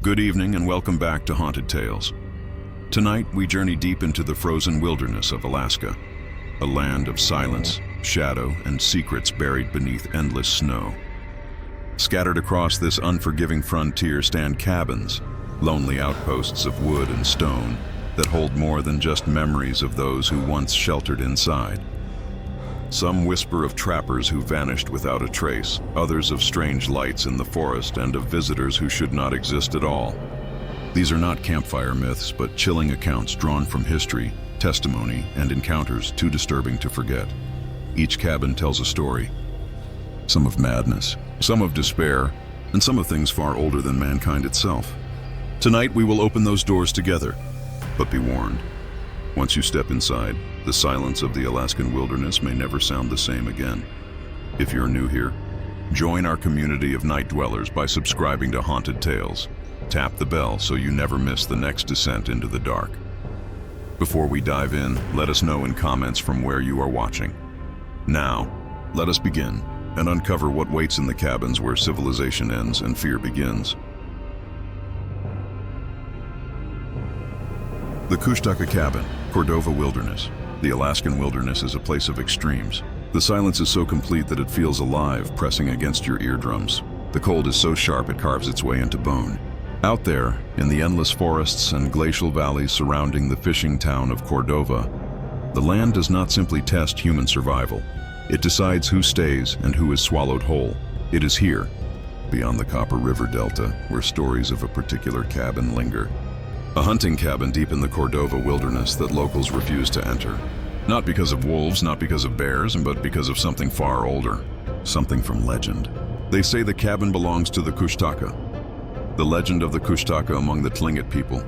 Good evening and welcome back to Haunted Tales. Tonight we journey deep into the frozen wilderness of Alaska, a land of silence, shadow, and secrets buried beneath endless snow. Scattered across this unforgiving frontier stand cabins, lonely outposts of wood and stone that hold more than just memories of those who once sheltered inside. Some whisper of trappers who vanished without a trace, others of strange lights in the forest and of visitors who should not exist at all. These are not campfire myths, but chilling accounts drawn from history, testimony, and encounters too disturbing to forget. Each cabin tells a story, some of madness, some of despair, and some of things far older than mankind itself. Tonight we will open those doors together, but be warned. Once you step inside, the silence of the Alaskan wilderness may never sound the same again. If you're new here, join our community of night dwellers by subscribing to Haunted Tales. Tap the bell so you never miss the next descent into the dark. Before we dive in, let us know in comments from where you are watching. Now, let us begin and uncover what waits in the cabins where civilization ends and fear begins. The Kushtaka Cabin, Cordova Wilderness. The Alaskan wilderness is a place of extremes. The silence is so complete that it feels alive, pressing against your eardrums. The cold is so sharp it carves its way into bone. Out there, in the endless forests and glacial valleys surrounding the fishing town of Cordova, the land does not simply test human survival. It decides who stays and who is swallowed whole. It is here, beyond the Copper River Delta, where stories of a particular cabin linger. A hunting cabin deep in the Cordova wilderness that locals refuse to enter. Not because of wolves, not because of bears, but because of something far older. Something from legend. They say the cabin belongs to the Kushtaka. The legend of the Kushtaka among the Tlingit people,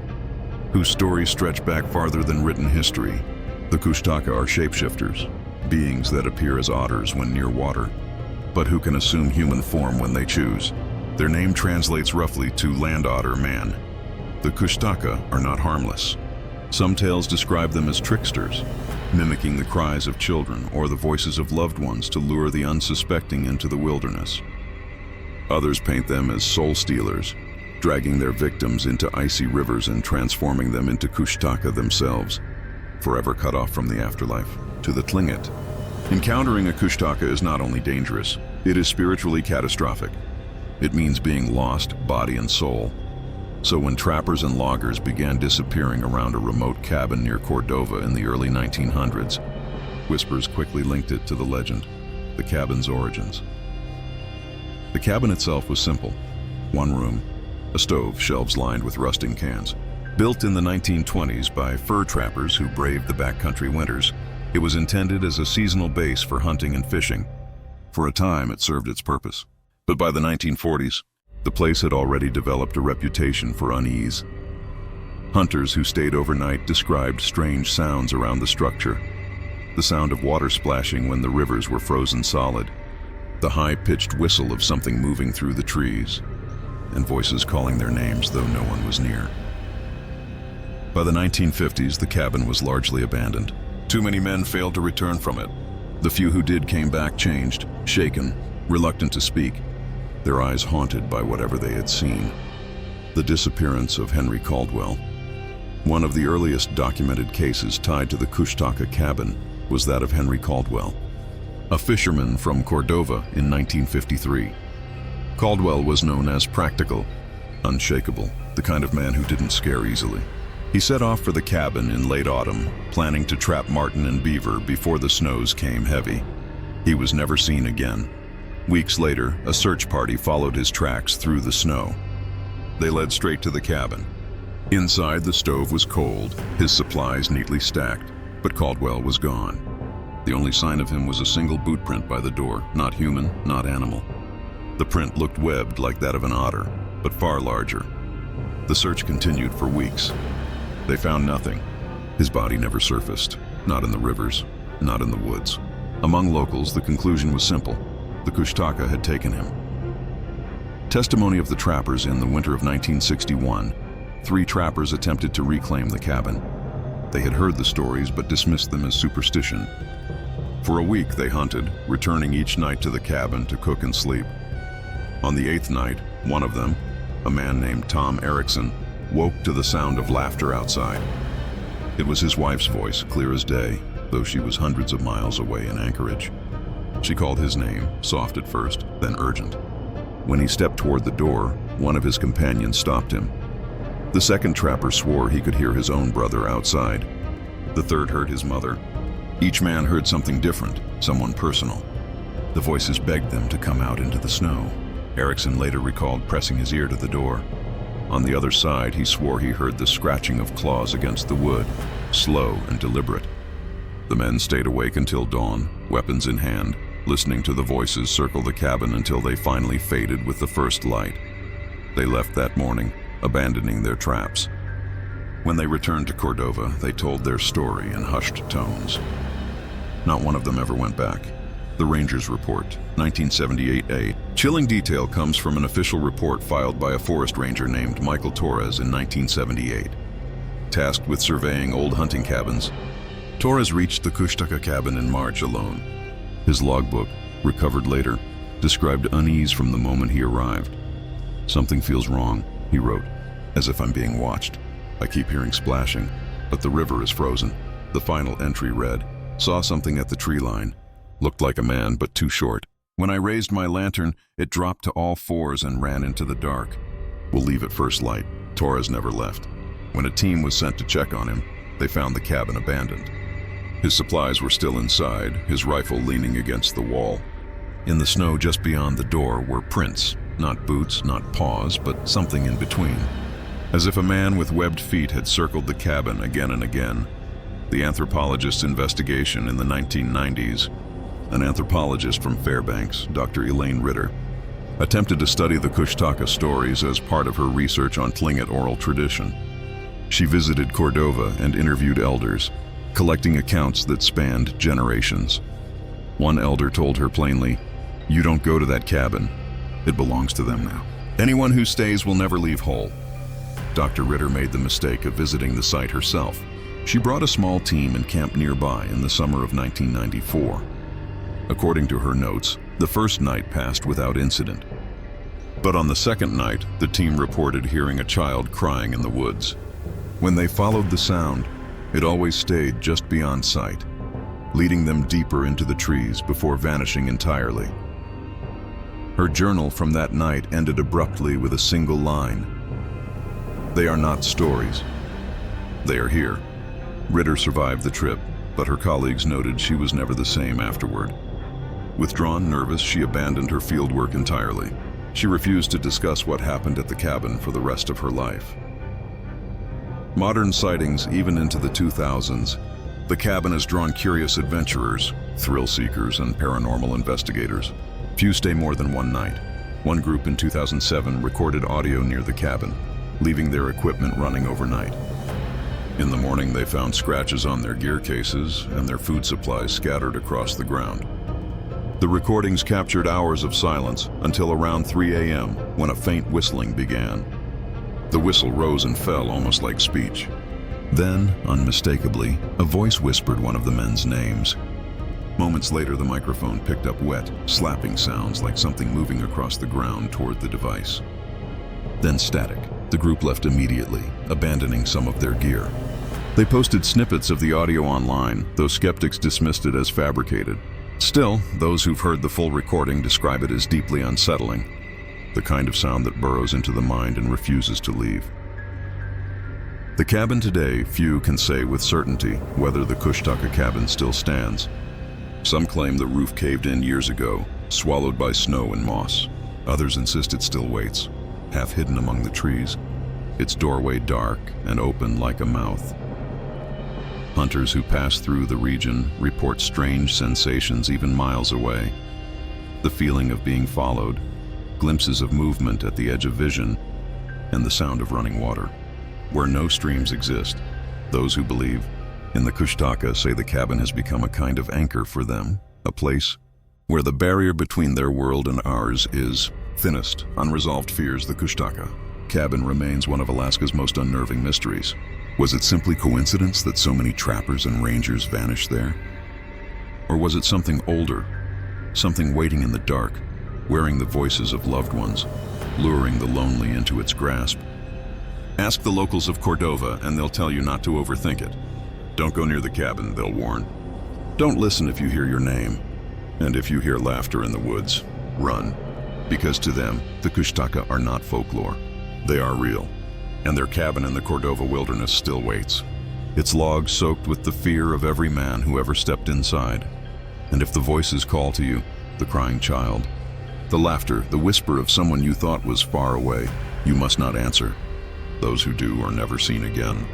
whose stories stretch back farther than written history. The Kushtaka are shapeshifters, beings that appear as otters when near water, but who can assume human form when they choose. Their name translates roughly to land otter man. The Kushtaka are not harmless. Some tales describe them as tricksters, mimicking the cries of children or the voices of loved ones to lure the unsuspecting into the wilderness. Others paint them as soul stealers, dragging their victims into icy rivers and transforming them into Kushtaka themselves, forever cut off from the afterlife. To the Tlingit, encountering a Kushtaka is not only dangerous, it is spiritually catastrophic. It means being lost, body and soul. So when trappers and loggers began disappearing around a remote cabin near Cordova in the early 1900s, whispers quickly linked it to the legend, the cabin's origins. The cabin itself was simple. One room, a stove, shelves lined with rusting cans. Built in the 1920s by fur trappers who braved the backcountry winters, it was intended as a seasonal base for hunting and fishing. For a time, it served its purpose. But by the 1940s, the place had already developed a reputation for unease. Hunters who stayed overnight described strange sounds around the structure. The sound of water splashing when the rivers were frozen solid, the high-pitched whistle of something moving through the trees, and voices calling their names though no one was near. By the 1950s, the cabin was largely abandoned. Too many men failed to return from it. The few who did came back changed, shaken, reluctant to speak, their eyes haunted by whatever they had seen. The disappearance of Henry Caldwell. One of the earliest documented cases tied to the Kushtaka cabin was that of Henry Caldwell, a fisherman from Cordova in 1953. Caldwell was known as practical, unshakable, the kind of man who didn't scare easily. He set off for the cabin in late autumn, planning to trap marten and beaver before the snows came heavy. He was never seen again. Weeks later, a search party followed his tracks through the snow. They led straight to the cabin. Inside, the stove was cold, his supplies neatly stacked, but Caldwell was gone. The only sign of him was a single boot print by the door, not human, not animal. The print looked webbed like that of an otter, but far larger. The search continued for weeks. They found nothing. His body never surfaced, not in the rivers, not in the woods. Among locals, the conclusion was simple. The Kushtaka had taken him. Testimony of the trappers in the winter of 1961. 3 trappers attempted to reclaim the cabin. They had heard the stories but dismissed them as superstition. For a week they hunted, returning each night to the cabin to cook and sleep. On the 8th night, one of them, a man named Tom Erickson, woke to the sound of laughter outside. It was his wife's voice, clear as day, though she was hundreds of miles away in Anchorage. She called his name, soft at first, then urgent. When he stepped toward the door, one of his companions stopped him. The second trapper swore he could hear his own brother outside. The third heard his mother. Each man heard something different, someone personal. The voices begged them to come out into the snow. Erickson later recalled pressing his ear to the door. On the other side, he swore he heard the scratching of claws against the wood, slow and deliberate. The men stayed awake until dawn, weapons in hand, listening to the voices circle the cabin until they finally faded with the first light. They left that morning, abandoning their traps. When they returned to Cordova, they told their story in hushed tones. Not one of them ever went back. The Rangers Report, 1978A. Chilling detail comes from an official report filed by a forest ranger named Michael Torres in 1978. Tasked with surveying old hunting cabins, Torres reached the Kushtaka cabin in March alone. His logbook, recovered later, described unease from the moment he arrived. "Something feels wrong," he wrote, "as if I'm being watched. I keep hearing splashing, but the river is frozen." The final entry read, "Saw something at the tree line. Looked like a man, but too short. When I raised my lantern, it dropped to all fours and ran into the dark. We'll leave at first light." Torres never left. When a team was sent to check on him, they found the cabin abandoned. His supplies were still inside, his rifle leaning against the wall. In the snow just beyond the door were prints, not boots, not paws, but something in between. As if a man with webbed feet had circled the cabin again and again. The anthropologist's investigation in the 1990s, an anthropologist from Fairbanks, Dr. Elaine Ritter, attempted to study the Kushtaka stories as part of her research on Tlingit oral tradition. She visited Cordova and interviewed elders, collecting accounts that spanned generations. One elder told her plainly, "You don't go to that cabin. It belongs to them now. Anyone who stays will never leave whole." Dr. Ritter made the mistake of visiting the site herself. She brought a small team and camped nearby in the summer of 1994. According to her notes, the first night passed without incident. But on the second night, the team reported hearing a child crying in the woods. When they followed the sound, it always stayed just beyond sight, leading them deeper into the trees before vanishing entirely. Her journal from that night ended abruptly with a single line. "They are not stories. They are here." Ritter survived the trip, but her colleagues noted she was never the same afterward. Withdrawn, nervous, she abandoned her fieldwork entirely. She refused to discuss what happened at the cabin for the rest of her life. Modern sightings, even into the 2000s, the cabin has drawn curious adventurers, thrill seekers, and paranormal investigators. Few stay more than one night. One group in 2007 recorded audio near the cabin, leaving their equipment running overnight. In the morning, they found scratches on their gear cases and their food supplies scattered across the ground. The recordings captured hours of silence until around 3 a.m. when a faint whistling began. The whistle rose and fell almost like speech. Then, unmistakably, a voice whispered one of the men's names. Moments later, the microphone picked up wet, slapping sounds like something moving across the ground toward the device. Then static. The group left immediately, abandoning some of their gear. They posted snippets of the audio online, though skeptics dismissed it as fabricated. Still, those who've heard the full recording describe it as deeply unsettling, the kind of sound that burrows into the mind and refuses to leave. The cabin today, few can say with certainty whether the Kushtaka cabin still stands. Some claim the roof caved in years ago, swallowed by snow and moss. Others insist it still waits, half hidden among the trees, its doorway dark and open like a mouth. Hunters who pass through the region report strange sensations even miles away. The feeling of being followed, glimpses of movement at the edge of vision, and the sound of running water. Where no streams exist, those who believe in the Kushtaka say the cabin has become a kind of anchor for them, a place where the barrier between their world and ours is thinnest. Unresolved fears the Kushtaka cabin remains one of Alaska's most unnerving mysteries. Was it simply coincidence that so many trappers and rangers vanished there? Or was it something older, something waiting in the dark, wearing the voices of loved ones, luring the lonely into its grasp. Ask the locals of Cordova and they'll tell you not to overthink it. Don't go near the cabin, they'll warn. Don't listen if you hear your name. And if you hear laughter in the woods, run. Because to them, the Kushtaka are not folklore. They are real. And their cabin in the Cordova wilderness still waits. Its logs soaked with the fear of every man who ever stepped inside. And if the voices call to you, the crying child, the laughter, the whisper of someone you thought was far away, you must not answer. Those who do are never seen again.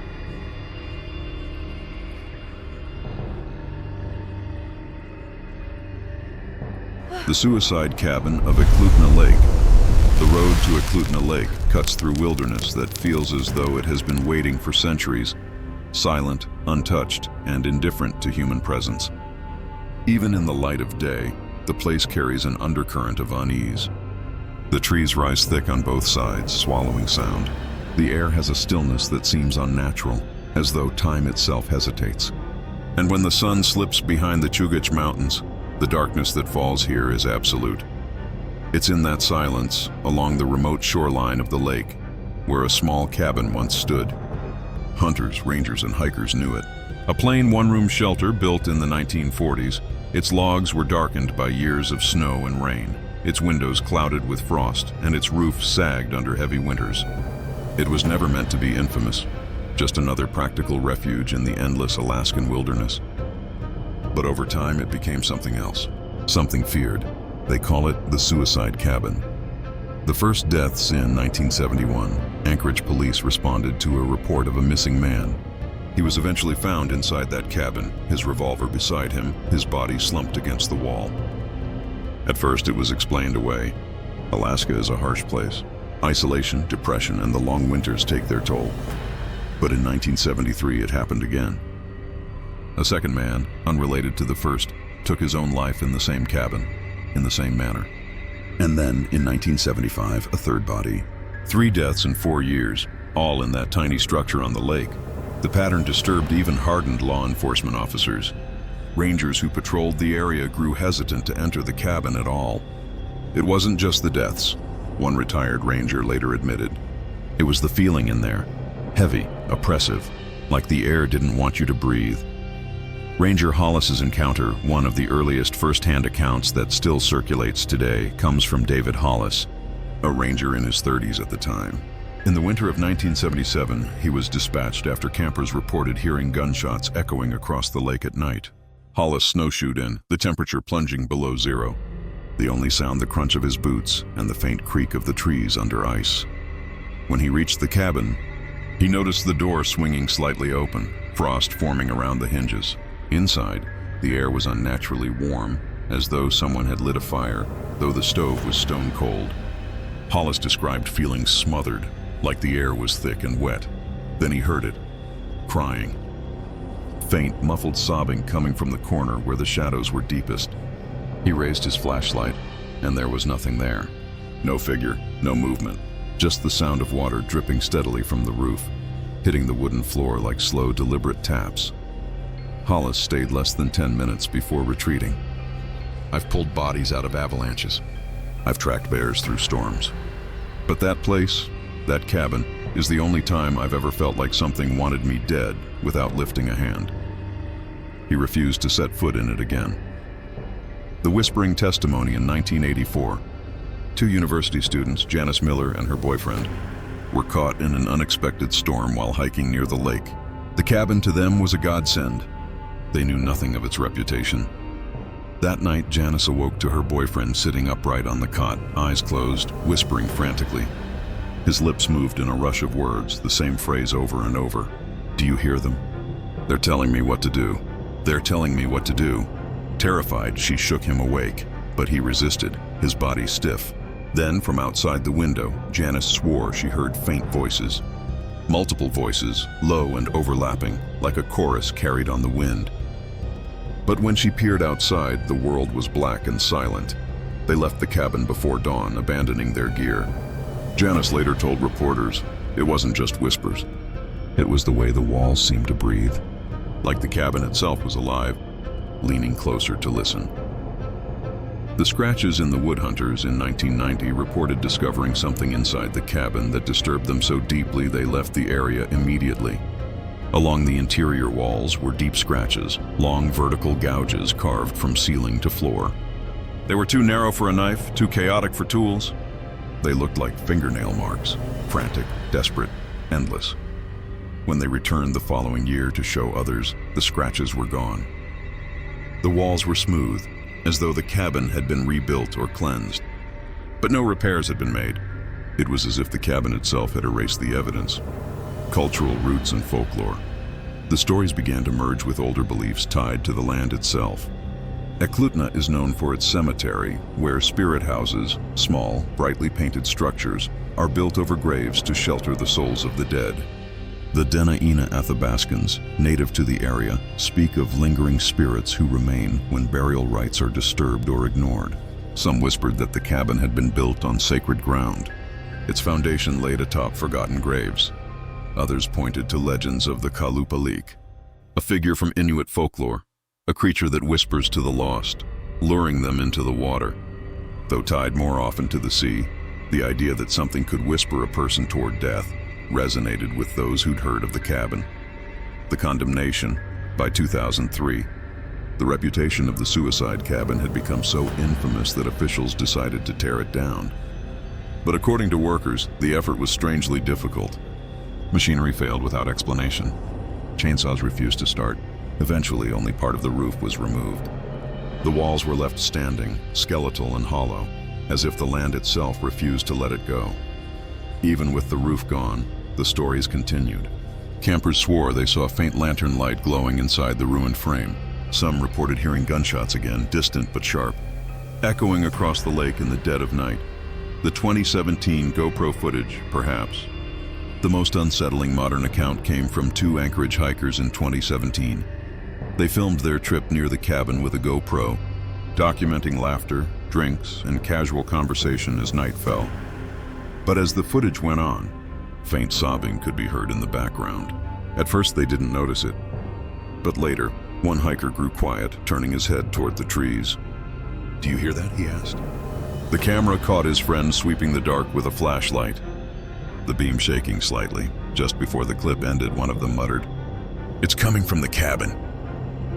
The suicide cabin of Eklutna Lake. The road to Eklutna Lake cuts through wilderness that feels as though it has been waiting for centuries, silent, untouched, and indifferent to human presence. Even in the light of day, the place carries an undercurrent of unease. The trees rise thick on both sides, swallowing sound. The air has a stillness that seems unnatural, as though time itself hesitates. And when the sun slips behind the Chugach Mountains, the darkness that falls here is absolute. It's in that silence, along the remote shoreline of the lake, where a small cabin once stood. Hunters, rangers, and hikers knew it. A plain one-room shelter built in the 1940s, its logs were darkened by years of snow and rain, its windows clouded with frost, and its roof sagged under heavy winters. It was never meant to be infamous, just another practical refuge in the endless Alaskan wilderness. But over time it became something else, something feared. They call it the suicide cabin. The first deaths in 1971, Anchorage police responded to a report of a missing man. He was eventually found inside that cabin, his revolver beside him, his body slumped against the wall. At first it was explained away. Alaska is a harsh place. Isolation, depression, and the long winters take their toll. But in 1973 it happened again. A second man, unrelated to the first, took his own life in the same cabin, in the same manner. And then, in 1975, a third body. 3 deaths in 4 years, all in that tiny structure on the lake. The pattern disturbed even hardened law enforcement officers. Rangers who patrolled the area grew hesitant to enter the cabin at all. It wasn't just the deaths, one retired ranger later admitted. It was the feeling in there, heavy, oppressive, like the air didn't want you to breathe. Ranger Hollis's encounter, one of the earliest first-hand accounts that still circulates today, comes from David Hollis, a ranger in his 30s at the time. In the winter of 1977, he was dispatched after campers reported hearing gunshots echoing across the lake at night. Hollis snowshoed in, the temperature plunging below zero. The only sound the crunch of his boots and the faint creak of the trees under ice. When he reached the cabin, he noticed the door swinging slightly open, frost forming around the hinges. Inside, the air was unnaturally warm, as though someone had lit a fire, though the stove was stone cold. Hollis described feeling smothered, like the air was thick and wet. Then he heard it, crying. Faint, muffled sobbing coming from the corner where the shadows were deepest. He raised his flashlight, and there was nothing there. No figure, no movement, just the sound of water dripping steadily from the roof, hitting the wooden floor like slow, deliberate taps. Hollis stayed less than 10 minutes before retreating. I've pulled bodies out of avalanches. I've tracked bears through storms. But that place, that cabin, is the only time I've ever felt like something wanted me dead without lifting a hand. He refused to set foot in it again. The whispering testimony in 1984. 2 university students, Janice Miller and her boyfriend, were caught in an unexpected storm while hiking near the lake. The cabin to them was a godsend. They knew nothing of its reputation. That night, Janice awoke to her boyfriend sitting upright on the cot, eyes closed, whispering frantically. His lips moved in a rush of words, the same phrase over and over. Do you hear them? They're telling me what to do. They're telling me what to do. Terrified, she shook him awake, but he resisted, his body stiff. Then, from outside the window, Janice swore she heard faint voices. Multiple voices, low and overlapping, like a chorus carried on the wind. But when she peered outside, the world was black and silent. They left the cabin before dawn, abandoning their gear. Janice later told reporters, it wasn't just whispers. It was the way the walls seemed to breathe, like the cabin itself was alive, leaning closer to listen. The scratches in the wood hunters in 1990 reported discovering something inside the cabin that disturbed them so deeply they left the area immediately. Along the interior walls were deep scratches, long vertical gouges carved from ceiling to floor. They were too narrow for a knife, too chaotic for tools. They looked like fingernail marks, frantic, desperate, endless. When they returned the following year to show others, the scratches were gone. The walls were smooth, as though the cabin had been rebuilt or cleansed. But no repairs had been made. It was as if the cabin itself had erased the evidence. Cultural roots and folklore. The stories began to merge with older beliefs tied to the land itself. Eklutna is known for its cemetery, where spirit houses, small, brightly painted structures, are built over graves to shelter the souls of the dead. The Dena'ina Athabascans, native to the area, speak of lingering spirits who remain when burial rites are disturbed or ignored. Some whispered that the cabin had been built on sacred ground, its foundation laid atop forgotten graves. Others pointed to legends of the Kalupalik, a figure from Inuit folklore, a creature that whispers to the lost, luring them into the water. Though tied more often to the sea, the idea that something could whisper a person toward death resonated with those who'd heard of the cabin. The condemnation, by 2003, the reputation of the suicide cabin had become so infamous that officials decided to tear it down. But according to workers, the effort was strangely difficult. Machinery failed without explanation. Chainsaws refused to start. Eventually, only part of the roof was removed. The walls were left standing, skeletal and hollow, as if the land itself refused to let it go. Even with the roof gone, the stories continued. Campers swore they saw faint lantern light glowing inside the ruined frame. Some reported hearing gunshots again, distant but sharp, echoing across the lake in the dead of night. The 2017 GoPro footage, perhaps. The most unsettling modern account came from two Anchorage hikers in 2017. They filmed their trip near the cabin with a GoPro, documenting laughter, drinks, and casual conversation as night fell. But as the footage went on, faint sobbing could be heard in the background. At first they didn't notice it, but later, one hiker grew quiet, turning his head toward the trees. "Do you hear that?" he asked. The camera caught his friend sweeping the dark with a flashlight, the beam shaking slightly. Just before the clip ended, one of them muttered, "It's coming from the cabin."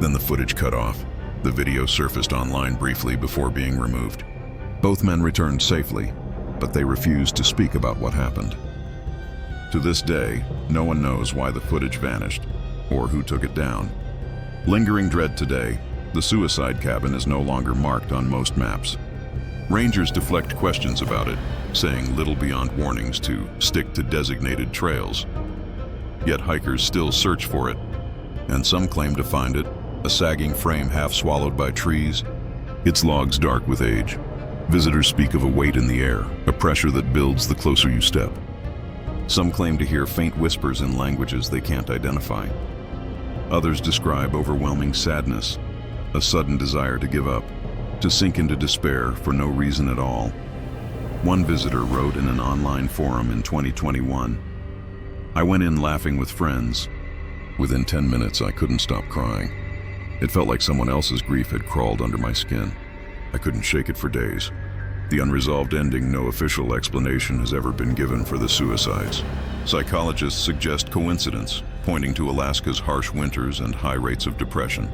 Then the footage cut off. The video surfaced online briefly before being removed. Both men returned safely, but they refused to speak about what happened. To this day, no one knows why the footage vanished or who took it down. Lingering dread today, the suicide cabin is no longer marked on most maps. Rangers deflect questions about it, saying little beyond warnings to stick to designated trails. Yet hikers still search for it, and some claim to find it, a sagging frame half swallowed by trees, its logs dark with age. Visitors speak of a weight in the air, a pressure that builds the closer you step. Some claim to hear faint whispers in languages they can't identify. Others describe overwhelming sadness, a sudden desire to give up, to sink into despair for no reason at all. One visitor wrote in an online forum in 2021, "I went in laughing with friends. Within 10 minutes, I couldn't stop crying. It felt like someone else's grief had crawled under my skin. I couldn't shake it for days." The unresolved ending, no official explanation has ever been given for the suicides. Psychologists suggest coincidence, pointing to Alaska's harsh winters and high rates of depression.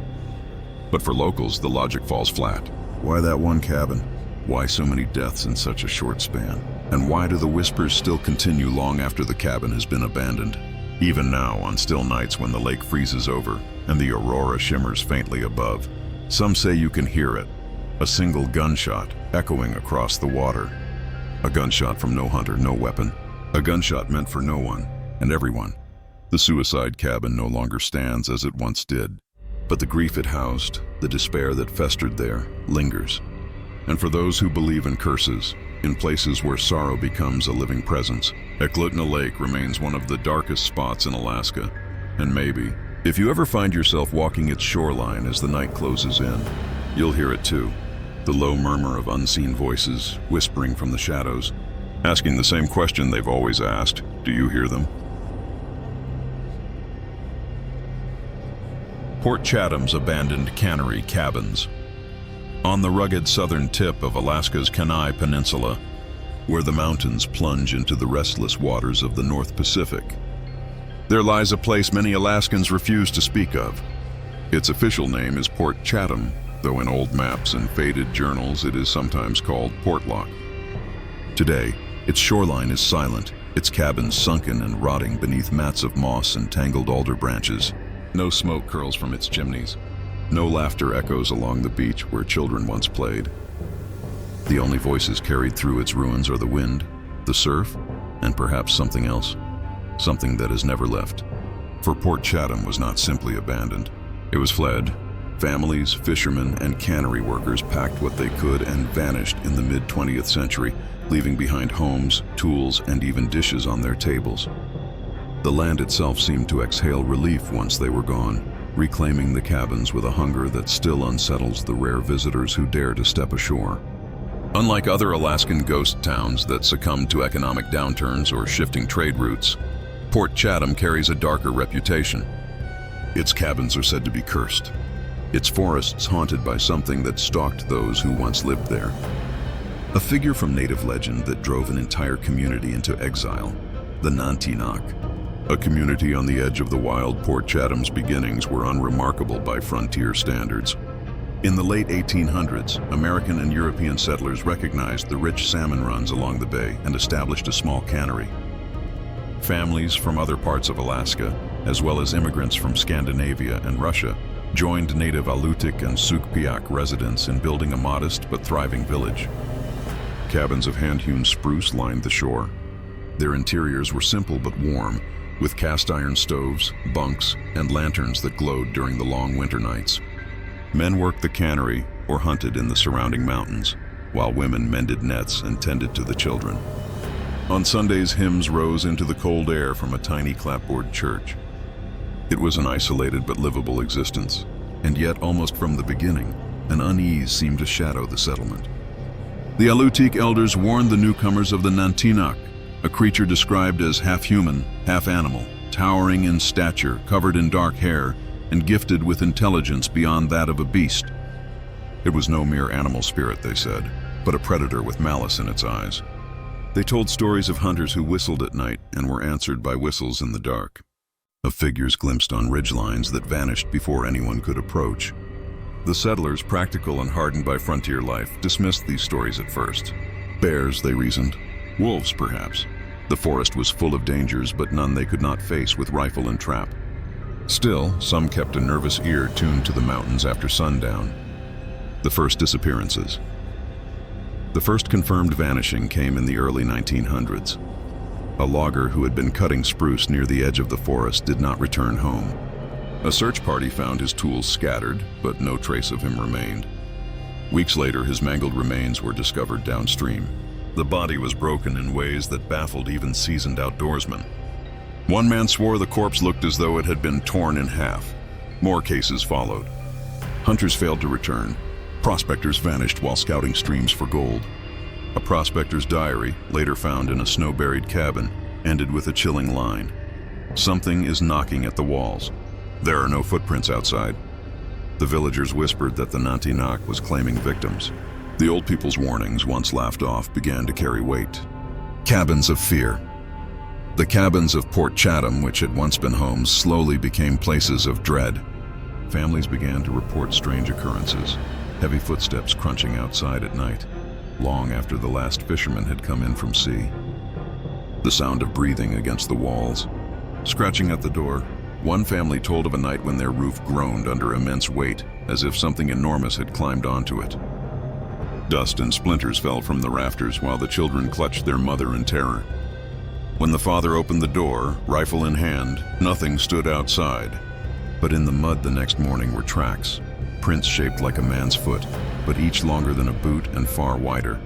But for locals, the logic falls flat. Why that one cabin? Why so many deaths in such a short span? And why do the whispers still continue long after the cabin has been abandoned? Even now, on still nights when the lake freezes over and the aurora shimmers faintly above, some say you can hear it, a single gunshot echoing across the water. A gunshot from no hunter, no weapon. A gunshot meant for no one and everyone. The suicide cabin no longer stands as it once did, but the grief it housed, the despair that festered there, lingers. And for those who believe in curses, in places where sorrow becomes a living presence, Eklutna Lake remains one of the darkest spots in Alaska. And maybe, if you ever find yourself walking its shoreline as the night closes in, you'll hear it too. The low murmur of unseen voices, whispering from the shadows, asking the same question they've always asked, do you hear them? Port Chatham's abandoned cannery cabins. On the rugged southern tip of Alaska's Kenai Peninsula, where the mountains plunge into the restless waters of the North Pacific, there lies a place many Alaskans refuse to speak of. Its official name is Port Chatham, though in old maps and faded journals it is sometimes called Portlock. Today, its shoreline is silent, its cabins sunken and rotting beneath mats of moss and tangled alder branches. No smoke curls from its chimneys. No laughter echoes along the beach where children once played. The only voices carried through its ruins are the wind, the surf, and perhaps something else. Something that has never left. For Port Chatham was not simply abandoned. It was fled. Families, fishermen, and cannery workers packed what they could and vanished in the mid-20th century, leaving behind homes, tools, and even dishes on their tables. The land itself seemed to exhale relief once they were gone, reclaiming the cabins with a hunger that still unsettles the rare visitors who dare to step ashore. Unlike other Alaskan ghost towns that succumb to economic downturns or shifting trade routes, Port Chatham carries a darker reputation. Its cabins are said to be cursed, its forests haunted by something that stalked those who once lived there. A figure from native legend that drove an entire community into exile, the Nantinak. A community on the edge of the wild. Port Chatham's beginnings were unremarkable by frontier standards. In the late 1800s, American and European settlers recognized the rich salmon runs along the bay and established a small cannery. Families from other parts of Alaska, as well as immigrants from Scandinavia and Russia, joined native Alutiiq and Sugpiaq residents in building a modest but thriving village. Cabins of hand-hewn spruce lined the shore. Their interiors were simple but warm, with cast-iron stoves, bunks, and lanterns that glowed during the long winter nights. Men worked the cannery or hunted in the surrounding mountains, while women mended nets and tended to the children. On Sundays, hymns rose into the cold air from a tiny clapboard church. It was an isolated but livable existence, and yet almost from the beginning, an unease seemed to shadow the settlement. The Alutiiq elders warned the newcomers of the Nantinak, a creature described as half-human, half-animal, towering in stature, covered in dark hair, and gifted with intelligence beyond that of a beast. It was no mere animal spirit, they said, but a predator with malice in its eyes. They told stories of hunters who whistled at night and were answered by whistles in the dark, of figures glimpsed on ridgelines that vanished before anyone could approach. The settlers, practical and hardened by frontier life, dismissed these stories at first. Bears, they reasoned. Wolves, perhaps. The forest was full of dangers, but none they could not face with rifle and trap. Still, some kept a nervous ear tuned to the mountains after sundown. The first disappearances. The first confirmed vanishing came in the early 1900s. A logger who had been cutting spruce near the edge of the forest did not return home. A search party found his tools scattered, but no trace of him remained. Weeks later, his mangled remains were discovered downstream. The body was broken in ways that baffled even seasoned outdoorsmen. One man swore the corpse looked as though it had been torn in half. More cases followed. Hunters failed to return. Prospectors vanished while scouting streams for gold. A prospector's diary, later found in a snow-buried cabin, ended with a chilling line. "Something is knocking at the walls. There are no footprints outside." The villagers whispered that the Nantinak was claiming victims. The old people's warnings, once laughed off, began to carry weight. Cabins of fear. The cabins of Port Chatham, which had once been homes, slowly became places of dread. Families began to report strange occurrences, heavy footsteps crunching outside at night, long after the last fisherman had come in from sea. The sound of breathing against the walls, scratching at the door. One family told of a night when their roof groaned under immense weight, as if something enormous had climbed onto it. Dust and splinters fell from the rafters while the children clutched their mother in terror. When the father opened the door, rifle in hand, nothing stood outside. But in the mud the next morning were tracks, prints shaped like a man's foot, but each longer than a boot and far wider.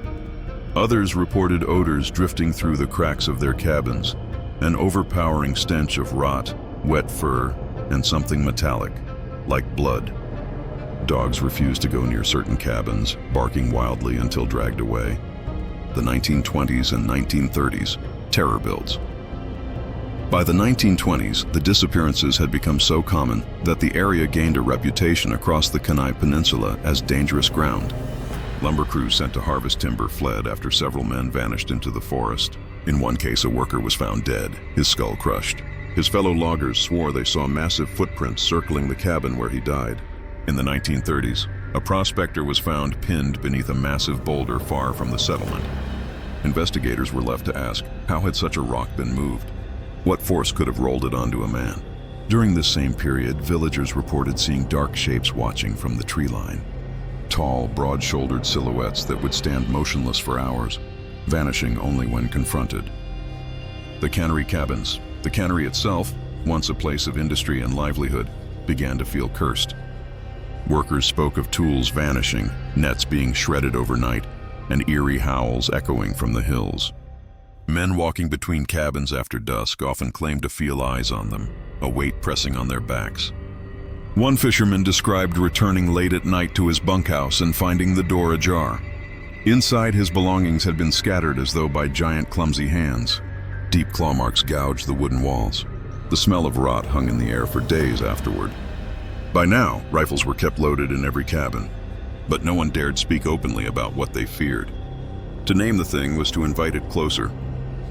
Others reported odors drifting through the cracks of their cabins, an overpowering stench of rot, wet fur, and something metallic, like blood. Dogs refused to go near certain cabins, barking wildly until dragged away. The 1920s and 1930s, terror builds. By the 1920s, the disappearances had become so common that the area gained a reputation across the Kenai Peninsula as dangerous ground. Lumber crews sent to harvest timber fled after several men vanished into the forest. In one case, a worker was found dead, his skull crushed. His fellow loggers swore they saw massive footprints circling the cabin where he died. In the 1930s, a prospector was found pinned beneath a massive boulder far from the settlement. Investigators were left to ask, how had such a rock been moved? What force could have rolled it onto a man? During this same period, villagers reported seeing dark shapes watching from the tree line. Tall, broad-shouldered silhouettes that would stand motionless for hours, vanishing only when confronted. The cannery cabins. The cannery itself, once a place of industry and livelihood, began to feel cursed. Workers spoke of tools vanishing, nets being shredded overnight, and eerie howls echoing from the hills. Men walking between cabins after dusk often claimed to feel eyes on them, a weight pressing on their backs. One fisherman described returning late at night to his bunkhouse and finding the door ajar. Inside, his belongings had been scattered as though by giant clumsy hands. Deep claw marks gouged the wooden walls. The smell of rot hung in the air for days afterward. By now, rifles were kept loaded in every cabin, but no one dared speak openly about what they feared. To name the thing was to invite it closer.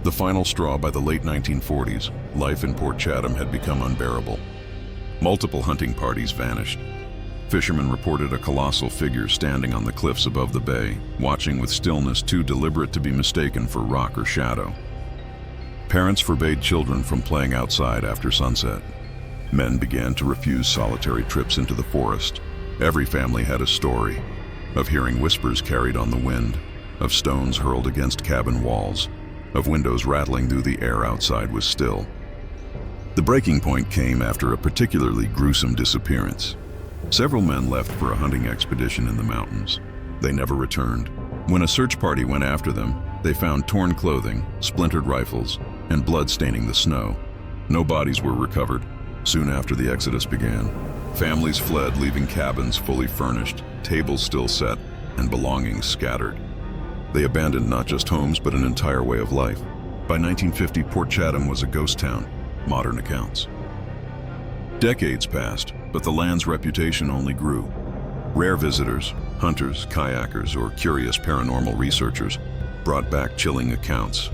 The final straw by the late 1940s, life in Port Chatham had become unbearable. Multiple hunting parties vanished. Fishermen reported a colossal figure standing on the cliffs above the bay, watching with stillness too deliberate to be mistaken for rock or shadow. Parents forbade children from playing outside after sunset. Men began to refuse solitary trips into the forest. Every family had a story, of hearing whispers carried on the wind, of stones hurled against cabin walls, of windows rattling though the air outside was still. The breaking point came after a particularly gruesome disappearance. Several men left for a hunting expedition in the mountains. They never returned. When a search party went after them, they found torn clothing, splintered rifles, and blood staining the snow. No bodies were recovered. Soon after the exodus began, families fled, leaving cabins fully furnished, tables still set, and belongings scattered. They abandoned not just homes, but an entire way of life. By 1950, Port Chatham was a ghost town, modern accounts. Decades passed, but the land's reputation only grew. Rare visitors, hunters, kayakers, or curious paranormal researchers brought back chilling accounts.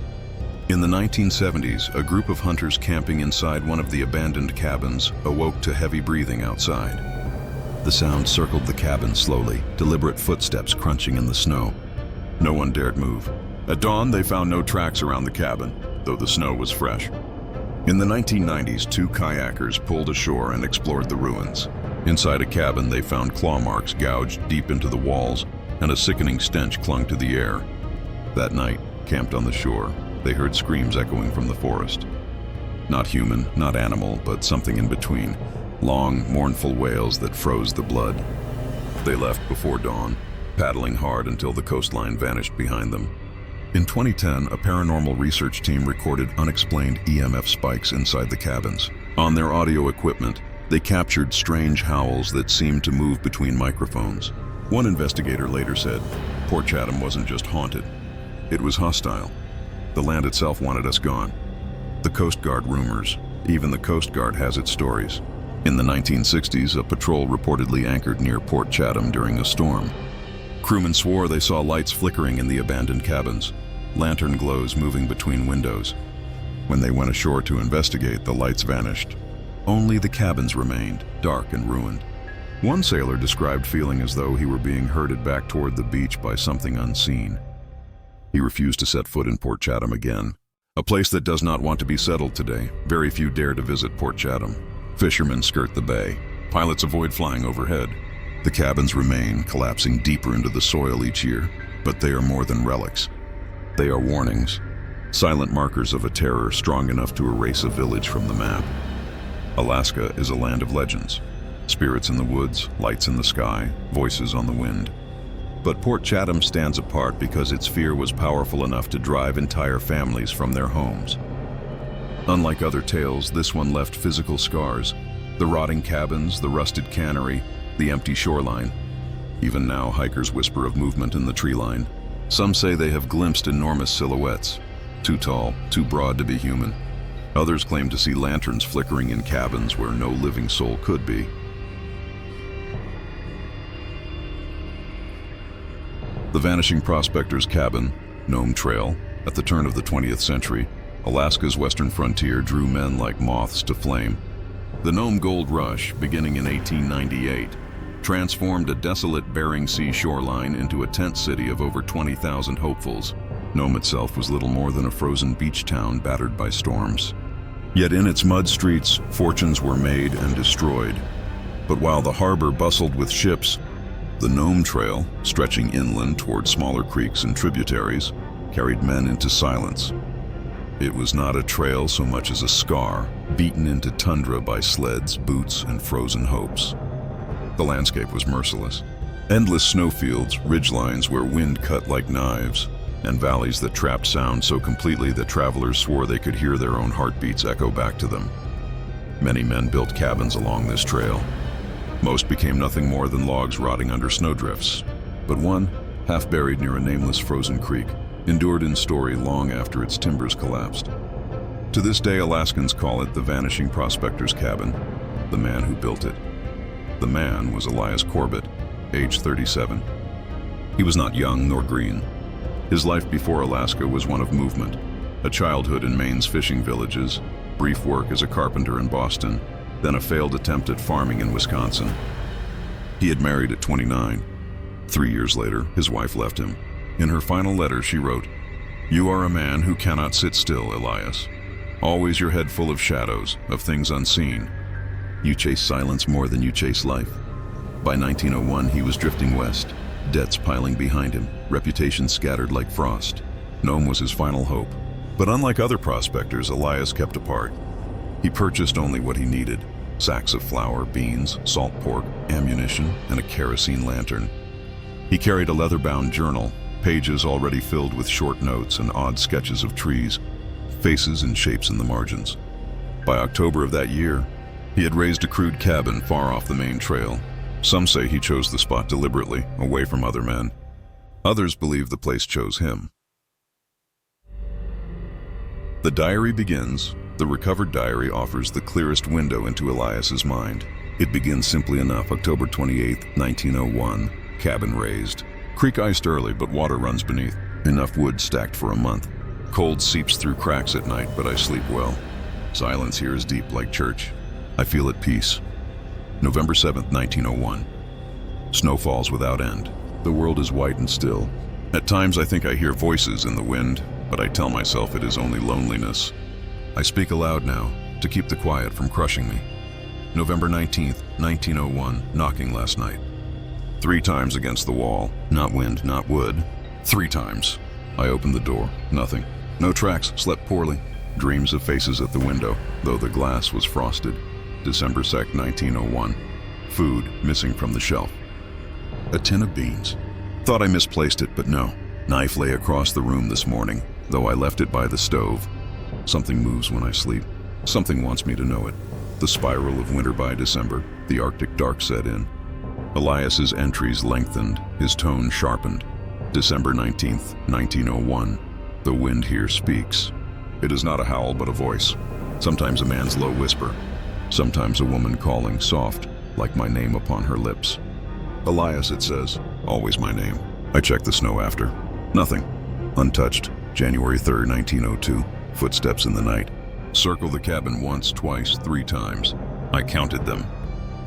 In the 1970s, a group of hunters camping inside one of the abandoned cabins awoke to heavy breathing outside. The sound circled the cabin slowly, deliberate footsteps crunching in the snow. No one dared move. At dawn, they found no tracks around the cabin, though the snow was fresh. In the 1990s, two kayakers pulled ashore and explored the ruins. Inside a cabin, they found claw marks gouged deep into the walls, and a sickening stench clung to the air. That night, camped on the shore, they heard screams echoing from the forest. Not human, not animal, but something in between. Long, mournful wails that froze the blood. They left before dawn, paddling hard until the coastline vanished behind them. In 2010, a paranormal research team recorded unexplained EMF spikes inside the cabins. On their audio equipment, they captured strange howls that seemed to move between microphones. One investigator later said, Port Chatham wasn't just haunted, it was hostile. The land itself wanted us gone. The Coast Guard rumors. Even the Coast Guard has its stories. In the 1960s, a patrol reportedly anchored near Port Chatham during a storm. Crewmen swore they saw lights flickering in the abandoned cabins, lantern glows moving between windows. When they went ashore to investigate, the lights vanished. Only the cabins remained, dark and ruined. One sailor described feeling as though he were being herded back toward the beach by something unseen. He refused to set foot in Port Chatham again. A place that does not want to be settled today. Very few dare to visit Port Chatham. Fishermen skirt the bay. Pilots avoid flying overhead. The cabins remain, collapsing deeper into the soil each year, but they are more than relics. They are warnings, silent markers of a terror strong enough to erase a village from the map. Alaska is a land of legends. Spirits in the woods, lights in the sky, voices on the wind. But Port Chatham stands apart because its fear was powerful enough to drive entire families from their homes. Unlike other tales, this one left physical scars. The rotting cabins, the rusted cannery, the empty shoreline. Even now, hikers whisper of movement in the tree line. Some say they have glimpsed enormous silhouettes, too tall, too broad to be human. Others claim to see lanterns flickering in cabins where no living soul could be. The Vanishing Prospector's Cabin, Nome Trail, at the turn of the 20th century, Alaska's western frontier drew men like moths to flame. The Nome Gold Rush, beginning in 1898, transformed a desolate Bering Sea shoreline into a tent city of over 20,000 hopefuls. Nome itself was little more than a frozen beach town battered by storms. Yet in its mud streets, fortunes were made and destroyed. But while the harbor bustled with ships, the Nome Trail, stretching inland toward smaller creeks and tributaries, carried men into silence. It was not a trail so much as a scar, beaten into tundra by sleds, boots, and frozen hopes. The landscape was merciless. Endless snowfields, ridgelines where wind cut like knives, and valleys that trapped sound so completely that travelers swore they could hear their own heartbeats echo back to them. Many men built cabins along this trail. Most became nothing more than logs rotting under snowdrifts. But one, half buried near a nameless frozen creek, endured in story long after its timbers collapsed. To this day, Alaskans call it the Vanishing Prospector's Cabin, the man who built it. The man was Elias Corbett, age 37. He was not young nor green. His life before Alaska was one of movement, a childhood in Maine's fishing villages, brief work as a carpenter in Boston, then a failed attempt at farming in Wisconsin. He had married at 29. 3 years later, his wife left him. In her final letter, she wrote, "You are a man who cannot sit still, Elias. Always your head full of shadows, of things unseen. You chase silence more than you chase life." By 1901, he was drifting west, debts piling behind him, reputation scattered like frost. Nome was his final hope. But unlike other prospectors, Elias kept apart. He purchased only what he needed: sacks of flour, beans, salt pork, ammunition, and a kerosene lantern. He carried a leather-bound journal, pages already filled with short notes and odd sketches of trees, faces and shapes in the margins. By October of that year, he had raised a crude cabin far off the main trail. Some say he chose the spot deliberately, away from other men. Others believe the place chose him. The diary begins. The recovered diary offers the clearest window into Elias's mind. It begins simply enough. October 28, 1901, cabin raised. Creek iced early, but water runs beneath. Enough wood stacked for a month. Cold seeps through cracks at night, but I sleep well. Silence here is deep like church. I feel at peace. November 7th, 1901. Snow falls without end. The world is white and still. At times I think I hear voices in the wind, but I tell myself it is only loneliness. I speak aloud now, to keep the quiet from crushing me. November 19th, 1901, knocking last night. 3 times against the wall, not wind, not wood. 3 times. I opened the door, nothing. No tracks, slept poorly. Dreams of faces at the window, though the glass was frosted. December 2nd, 1901. Food missing from the shelf. A tin of beans. Thought I misplaced it, but no. Knife lay across the room this morning, though I left it by the stove. Something moves when I sleep. Something wants me to know it. The spiral of winter by December, the Arctic dark set in. Elias's entries lengthened, his tone sharpened. December 19th, 1901. The wind here speaks. It is not a howl, but a voice. Sometimes a man's low whisper. Sometimes a woman calling, soft, like my name upon her lips. Elias, it says, always my name. I check the snow after. Nothing. Untouched. January 3rd, 1902. Footsteps in the night. Circle the cabin once, twice, 3 times. I counted them.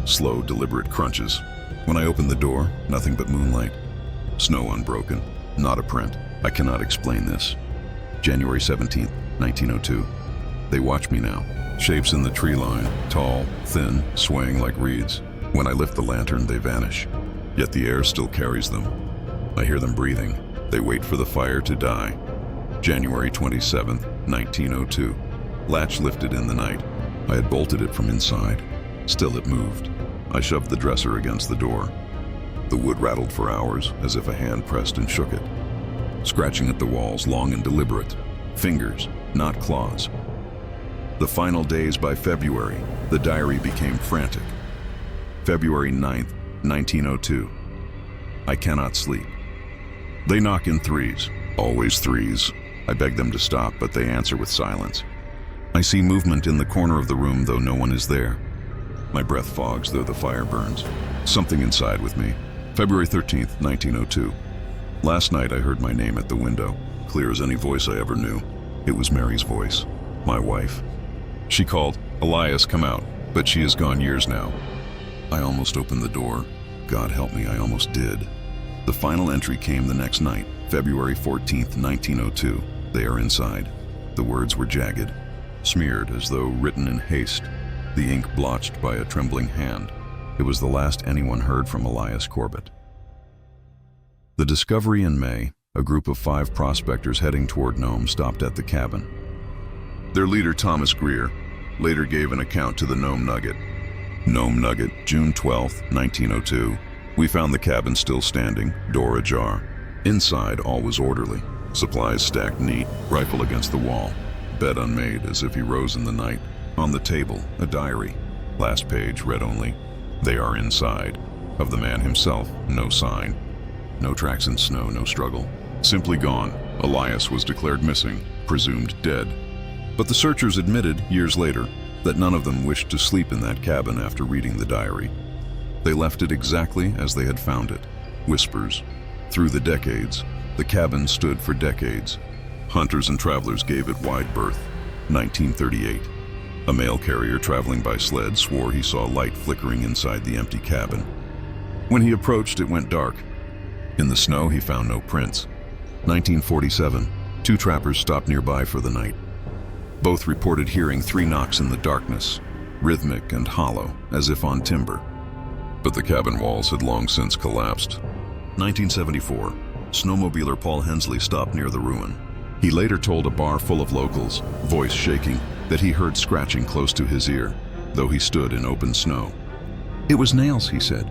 Slow, deliberate crunches. When I opened the door, nothing but moonlight. Snow unbroken. Not a print. I cannot explain this. January 17th, 1902. They watch me now. Shapes in the tree line, tall, thin, swaying like reeds. When I lift the lantern, they vanish. Yet the air still carries them. I hear them breathing. They wait for the fire to die. January 27th, 1902. Latch lifted in the night. I had bolted it from inside. Still it moved. I shoved the dresser against the door. The wood rattled for hours, as if a hand pressed and shook it. Scratching at the walls, long and deliberate. Fingers, not claws. The final days by February, the diary became frantic. February 9th, 1902. I cannot sleep. They knock in 3s, always 3s. I beg them to stop, but they answer with silence. I see movement in the corner of the room, though no one is there. My breath fogs, though the fire burns. Something inside with me. February 13th, 1902. Last night I heard my name at the window, clear as any voice I ever knew. It was Mary's voice, my wife. She called, "Elias, come out," but she is gone years now. I almost opened the door. God help me, I almost did. The final entry came the next night, February 14th, 1902. They are inside. The words were jagged, smeared as though written in haste, the ink blotched by a trembling hand. It was the last anyone heard from Elias Corbett. The discovery in May, a group of 5 prospectors heading toward Nome stopped at the cabin. Their leader, Thomas Greer, later gave an account to the Nome Nugget. Nome Nugget, June 12, 1902. We found the cabin still standing, door ajar. Inside, all was orderly. Supplies stacked neat, rifle against the wall. Bed unmade, as if he rose in the night. On the table, a diary. Last page read only, "They are inside." Of the man himself, no sign. No tracks in snow, no struggle. Simply gone. Elias was declared missing, presumed dead. But the searchers admitted, years later, that none of them wished to sleep in that cabin after reading the diary. They left it exactly as they had found it. Whispers. Through the decades, the cabin stood for decades. Hunters and travelers gave it wide berth. 1938. A mail carrier traveling by sled swore he saw light flickering inside the empty cabin. When he approached, it went dark. In the snow, he found no prints. 1947. 2 trappers stopped nearby for the night. Both reported hearing 3 knocks in the darkness, rhythmic and hollow, as if on timber. But the cabin walls had long since collapsed. 1974. Snowmobiler Paul Hensley stopped near the ruin. He later told a bar full of locals, voice shaking, that he heard scratching close to his ear, though he stood in open snow. "It was nails," he said.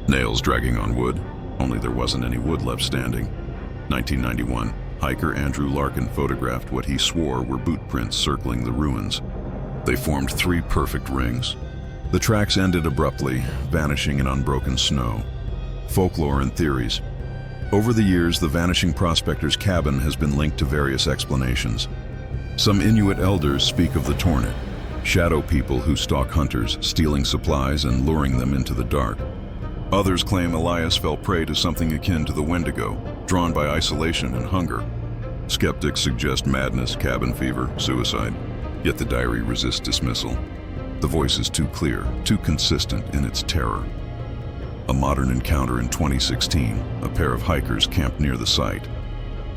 Nails dragging on wood, only there wasn't any wood left standing. 1991. Hiker Andrew Larkin photographed what he swore were boot prints circling the ruins. They formed 3 perfect rings. The tracks ended abruptly, vanishing in unbroken snow. Folklore and theories. Over the years, the vanishing prospector's cabin has been linked to various explanations. Some Inuit elders speak of the Tornit, shadow people who stalk hunters, stealing supplies and luring them into the dark. Others claim Elias fell prey to something akin to the Wendigo, drawn by isolation and hunger. Skeptics suggest madness, cabin fever, suicide, yet the diary resists dismissal. The voice is too clear, too consistent in its terror. A modern encounter in 2016, a pair of hikers camped near the site.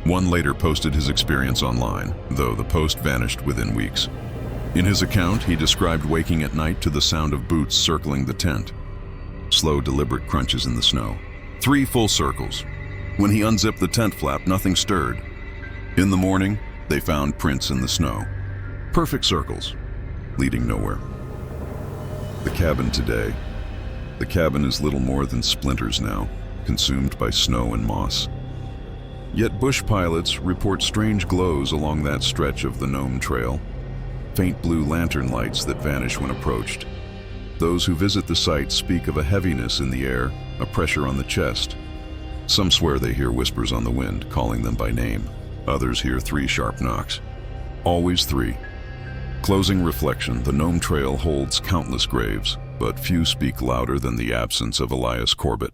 One later posted his experience online, though the post vanished within weeks. In his account, he described waking at night to the sound of boots circling the tent. Slow, deliberate crunches in the snow. 3 full circles. When he unzipped the tent flap, nothing stirred. In the morning, they found prints in the snow. Perfect circles, leading nowhere. The cabin today. The cabin is little more than splinters now, consumed by snow and moss. Yet bush pilots report strange glows along that stretch of the Nome Trail. Faint blue lantern lights that vanish when approached. Those who visit the site speak of a heaviness in the air, a pressure on the chest. Some swear they hear whispers on the wind, calling them by name. Others hear 3 sharp knocks. Always 3. Closing reflection, the Nome Trail holds countless graves, but few speak louder than the absence of Elias Corbett.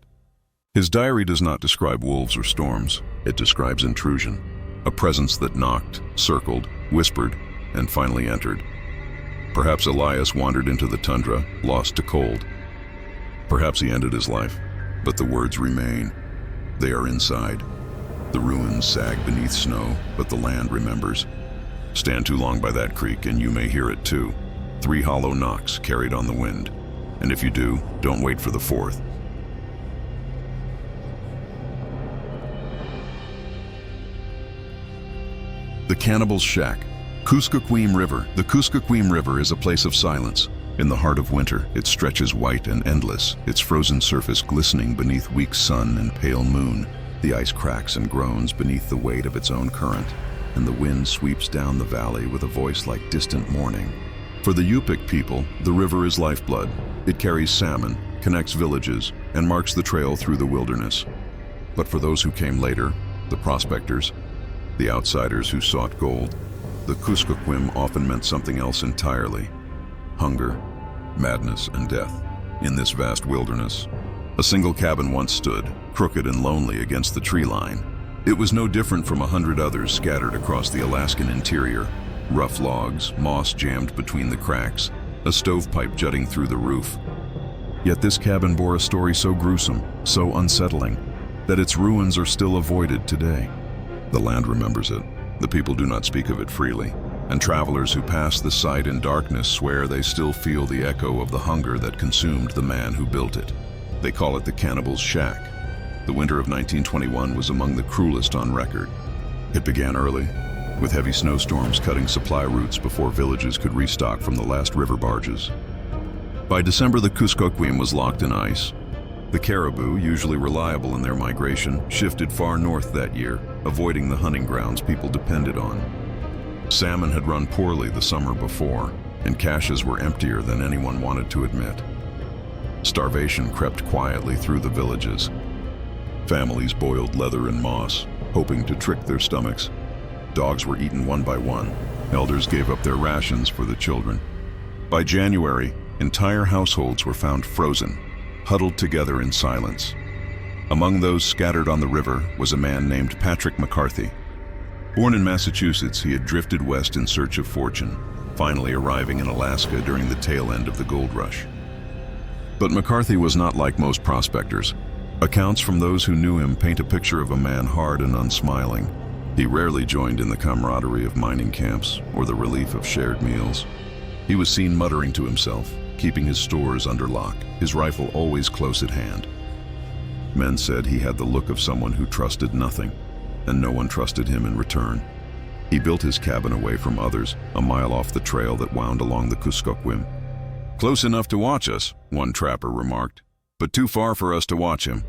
His diary does not describe wolves or storms. It describes intrusion, a presence that knocked, circled, whispered, and finally entered. Perhaps Elias wandered into the tundra, lost to cold. Perhaps he ended his life, but the words remain. They are inside. The ruins sag beneath snow, but the land remembers. Stand too long by that creek and you may hear it too. 3 hollow knocks carried on the wind. And if you do, don't wait for the 4th. The Cannibal's Shack. Kuskokwim River. The Kuskokwim River is a place of silence. In the heart of winter, it stretches white and endless, its frozen surface glistening beneath weak sun and pale moon. The ice cracks and groans beneath the weight of its own current, and the wind sweeps down the valley with a voice like distant mourning. For the Yupik people, the river is lifeblood. It carries salmon, connects villages, and marks the trail through the wilderness. But for those who came later, the prospectors, the outsiders who sought gold, the Kuskokwim often meant something else entirely: hunger, madness, and death. In this vast wilderness, a single cabin once stood, crooked and lonely against the tree line. It was no different from 100 others scattered across the Alaskan interior. Rough logs, moss jammed between the cracks, a stovepipe jutting through the roof. Yet this cabin bore a story so gruesome, so unsettling, that its ruins are still avoided today. The land remembers it. The people do not speak of it freely, and travelers who pass the site in darkness swear they still feel the echo of the hunger that consumed the man who built it. They call it the Cannibal's Shack. The winter of 1921 was among the cruelest on record. It began early, with heavy snowstorms cutting supply routes before villages could restock from the last river barges. By December, the Kuskokwim was locked in ice. The caribou, usually reliable in their migration, shifted far north that year, avoiding the hunting grounds people depended on. Salmon had run poorly the summer before, and caches were emptier than anyone wanted to admit. Starvation crept quietly through the villages. Families boiled leather and moss, hoping to trick their stomachs. Dogs were eaten one by one. Elders gave up their rations for the children. By January, entire households were found frozen, huddled together in silence. Among those scattered on the river was a man named Patrick McCarthy. Born in Massachusetts, he had drifted west in search of fortune, finally arriving in Alaska during the tail end of the gold rush. But McCarthy was not like most prospectors. Accounts from those who knew him paint a picture of a man hard and unsmiling. He rarely joined in the camaraderie of mining camps or the relief of shared meals. He was seen muttering to himself, keeping his stores under lock, his rifle always close at hand. Men said he had the look of someone who trusted nothing, and no one trusted him in return. He built his cabin away from others, a mile off the trail that wound along the Kuskokwim. "Close enough to watch us," one trapper remarked, "but too far for us to watch him."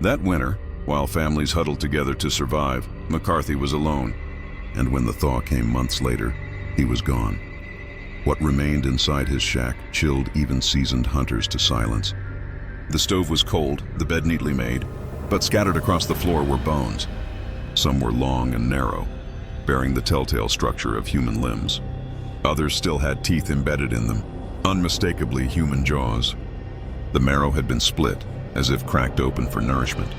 That winter, while families huddled together to survive, McCarthy was alone, and when the thaw came months later, he was gone. What remained inside his shack chilled even seasoned hunters to silence. The stove was cold, the bed neatly made, but scattered across the floor were bones. Some were long and narrow, bearing the telltale structure of human limbs. Others still had teeth embedded in them, unmistakably human jaws. The marrow had been split, as if cracked open for nourishment.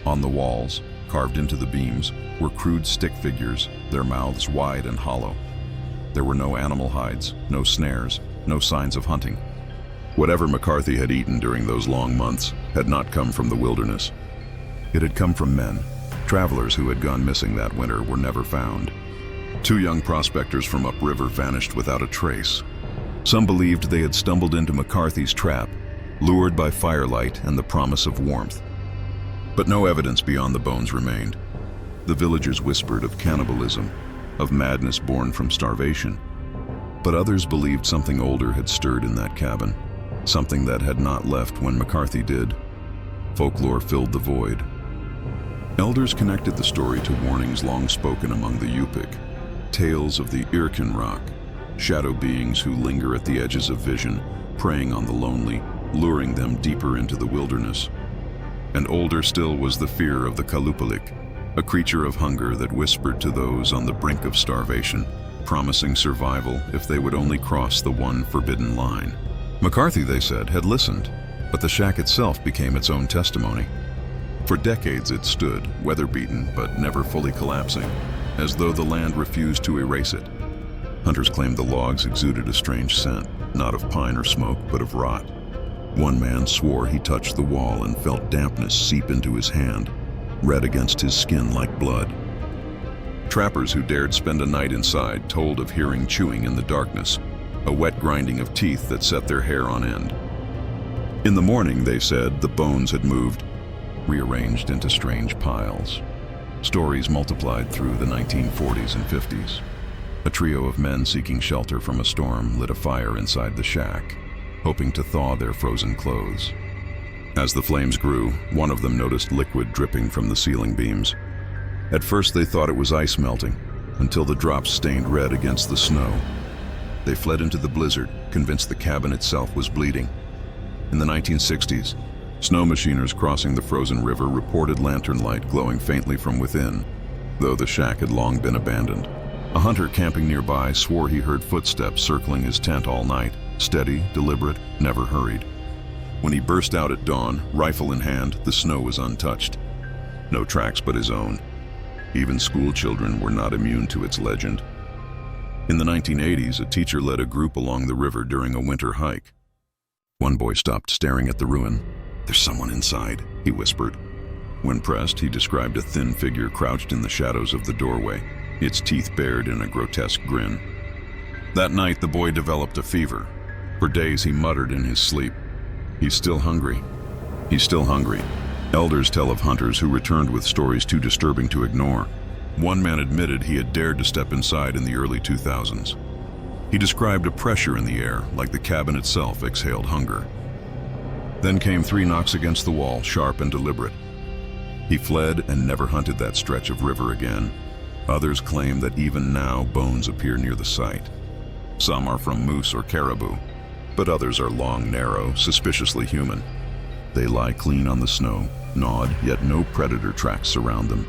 On the walls, carved into the beams, were crude stick figures, their mouths wide and hollow. There were no animal hides, no snares, no signs of hunting. Whatever McCarthy had eaten during those long months had not come from the wilderness. It had come from men. Travelers who had gone missing that winter were never found. 2 young prospectors from upriver vanished without a trace. Some believed they had stumbled into McCarthy's trap, lured by firelight and the promise of warmth. But no evidence beyond the bones remained. The villagers whispered of cannibalism, of madness born from starvation. But others believed something older had stirred in that cabin, something that had not left when McCarthy did. Folklore filled the void. Elders connected the story to warnings long spoken among the Yupik, tales of the Irken Rock, shadow beings who linger at the edges of vision, preying on the lonely, luring them deeper into the wilderness. And older still was the fear of the Kalupalik, a creature of hunger that whispered to those on the brink of starvation, promising survival if they would only cross the one forbidden line. McCarthy, they said, had listened, but the shack itself became its own testimony. For decades it stood, weather-beaten but never fully collapsing, as though the land refused to erase it. Hunters claimed the logs exuded a strange scent, not of pine or smoke, but of rot. One man swore he touched the wall and felt dampness seep into his hand, red against his skin like blood. Trappers who dared spend a night inside told of hearing chewing in the darkness, a wet grinding of teeth that set their hair on end. In the morning, they said, the bones had moved, rearranged into strange piles. Stories multiplied through the 1940s and 50s. A trio of men seeking shelter from a storm lit a fire inside the shack, hoping to thaw their frozen clothes. As the flames grew, one of them noticed liquid dripping from the ceiling beams. At first they thought it was ice melting, until the drops stained red against the snow. They fled into the blizzard, convinced the cabin itself was bleeding. In the 1960s, snow machiners crossing the frozen river reported lantern light glowing faintly from within, though the shack had long been abandoned. A hunter camping nearby swore he heard footsteps circling his tent all night, steady, deliberate, never hurried. When he burst out at dawn, rifle in hand, the snow was untouched. No tracks but his own. Even school children were not immune to its legend. In the 1980s, a teacher led a group along the river during a winter hike. One boy stopped staring at the ruin. "There's someone inside," he whispered. When pressed, he described a thin figure crouched in the shadows of the doorway, its teeth bared in a grotesque grin. That night, the boy developed a fever. For days, he muttered in his sleep, "He's still hungry. He's still hungry." Elders tell of hunters who returned with stories too disturbing to ignore. One man admitted he had dared to step inside in the early 2000s. He described a pressure in the air, like the cabin itself exhaled hunger. Then came 3 knocks against the wall, sharp and deliberate. He fled and never hunted that stretch of river again. Others claim that even now bones appear near the site. Some are from moose or caribou, but others are long, narrow, suspiciously human. They lie clean on the snow, gnawed, yet no predator tracks surround them.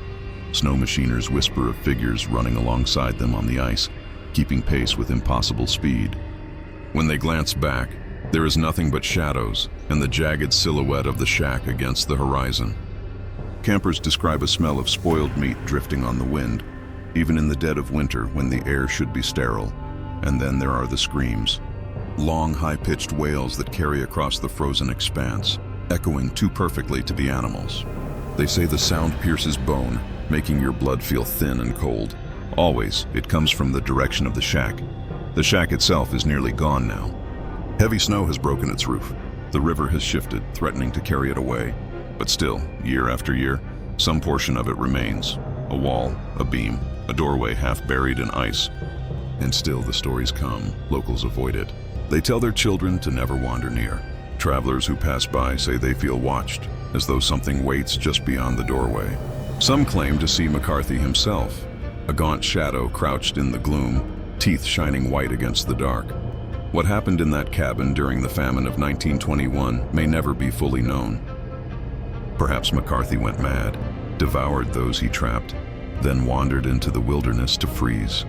Snow machiners whisper of figures running alongside them on the ice, keeping pace with impossible speed. When they glance back, there is nothing but shadows and the jagged silhouette of the shack against the horizon. Campers describe a smell of spoiled meat drifting on the wind, even in the dead of winter when the air should be sterile. And then there are the screams. Long, high-pitched wails that carry across the frozen expanse, echoing too perfectly to be animals. They say the sound pierces bone, making your blood feel thin and cold. Always, it comes from the direction of the shack. The shack itself is nearly gone now. Heavy snow has broken its roof. The river has shifted, threatening to carry it away. But still, year after year, some portion of it remains. A wall, a beam, a doorway half buried in ice. And still the stories come. Locals avoid it. They tell their children to never wander near. Travelers who pass by say they feel watched, as though something waits just beyond the doorway. Some claim to see McCarthy himself, a gaunt shadow crouched in the gloom, teeth shining white against the dark. What happened in that cabin during the famine of 1921 may never be fully known. Perhaps McCarthy went mad, devoured those he trapped, then wandered into the wilderness to freeze.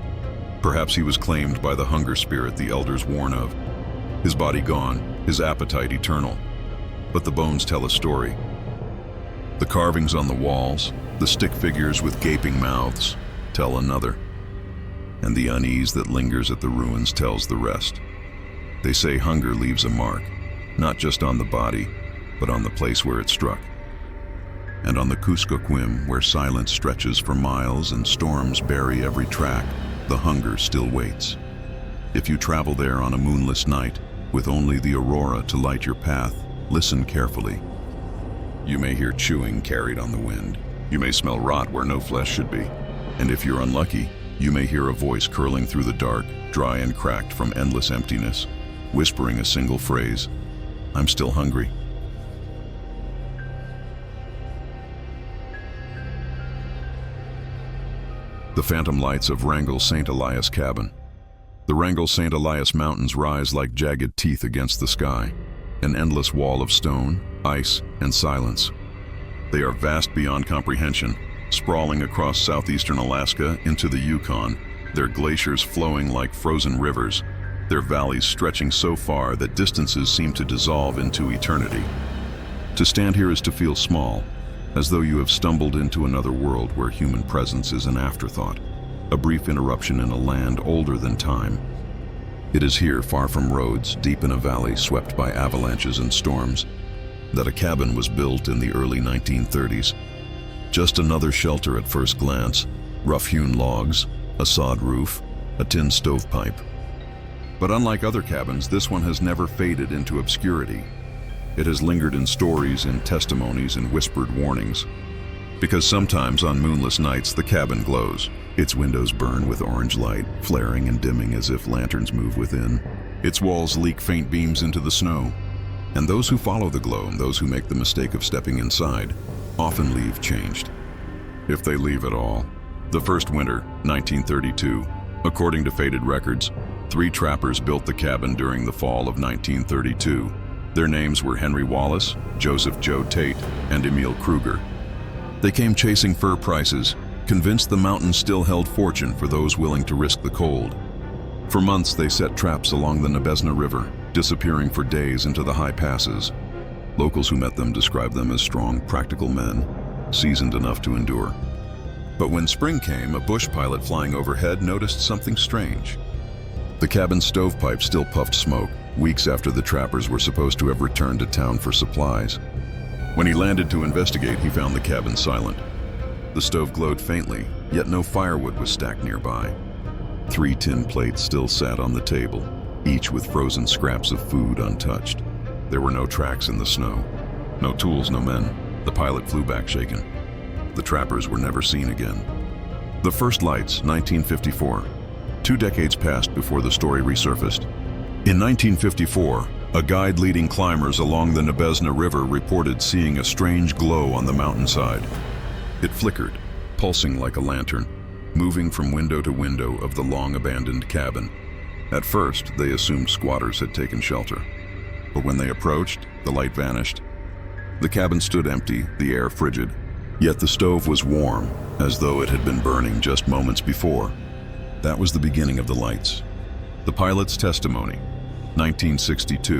Perhaps he was claimed by the hunger spirit the elders warn of. His body gone, his appetite eternal. But the bones tell a story. The carvings on the walls, the stick figures with gaping mouths, tell another. And the unease that lingers at the ruins tells the rest. They say hunger leaves a mark, not just on the body, but on the place where it struck. And on the Kuskokwim, where silence stretches for miles and storms bury every track, the hunger still waits. If you travel there on a moonless night, with only the aurora to light your path, listen carefully. You may hear chewing carried on the wind. You may smell rot where no flesh should be. And if you're unlucky, you may hear a voice curling through the dark, dry and cracked from endless emptiness, whispering a single phrase, "I'm still hungry." The phantom lights of Wrangell St. Elias Cabin. The Wrangell St. Elias Mountains rise like jagged teeth against the sky, an endless wall of stone, ice, and silence. They are vast beyond comprehension, sprawling across southeastern Alaska into the Yukon, their glaciers flowing like frozen rivers, their valleys stretching so far that distances seem to dissolve into eternity. To stand here is to feel small, as though you have stumbled into another world where human presence is an afterthought, a brief interruption in a land older than time. It is here, far from roads, deep in a valley swept by avalanches and storms, that a cabin was built in the early 1930s. Just another shelter at first glance, rough-hewn logs, a sod roof, a tin stovepipe. But unlike other cabins, this one has never faded into obscurity. It has lingered in stories, in testimonies, and whispered warnings. Because sometimes on moonless nights, the cabin glows. Its windows burn with orange light, flaring and dimming as if lanterns move within. Its walls leak faint beams into the snow. And those who follow the glow, those who make the mistake of stepping inside, often leave changed. If they leave at all. The first winter, 1932, according to faded records, 3 trappers built the cabin during the fall of 1932. Their names were Henry Wallace, Joseph Joe Tate, and Emil Kruger. They came chasing fur prices, convinced the mountain still held fortune for those willing to risk the cold. For months they set traps along the Nebezna River, disappearing for days into the high passes. Locals who met them described them as strong, practical men, seasoned enough to endure. But when spring came, a bush pilot flying overhead noticed something strange. The cabin's stovepipe still puffed smoke, weeks after the trappers were supposed to have returned to town for supplies. When he landed to investigate, he found the cabin silent. The stove glowed faintly, yet no firewood was stacked nearby. 3 tin plates still sat on the table, each with frozen scraps of food untouched. There were no tracks in the snow. No tools, no men. The pilot flew back shaken. The trappers were never seen again. The first lights, 1954. 2 decades passed before the story resurfaced. In 1954, a guide leading climbers along the Nebezna River reported seeing a strange glow on the mountainside. It flickered, pulsing like a lantern, moving from window to window of the long-abandoned cabin. At first, they assumed squatters had taken shelter. But when they approached, the light vanished. The cabin stood empty, the air frigid. Yet the stove was warm, as though it had been burning just moments before. That was the beginning of the lights. The pilot's testimony, 1962.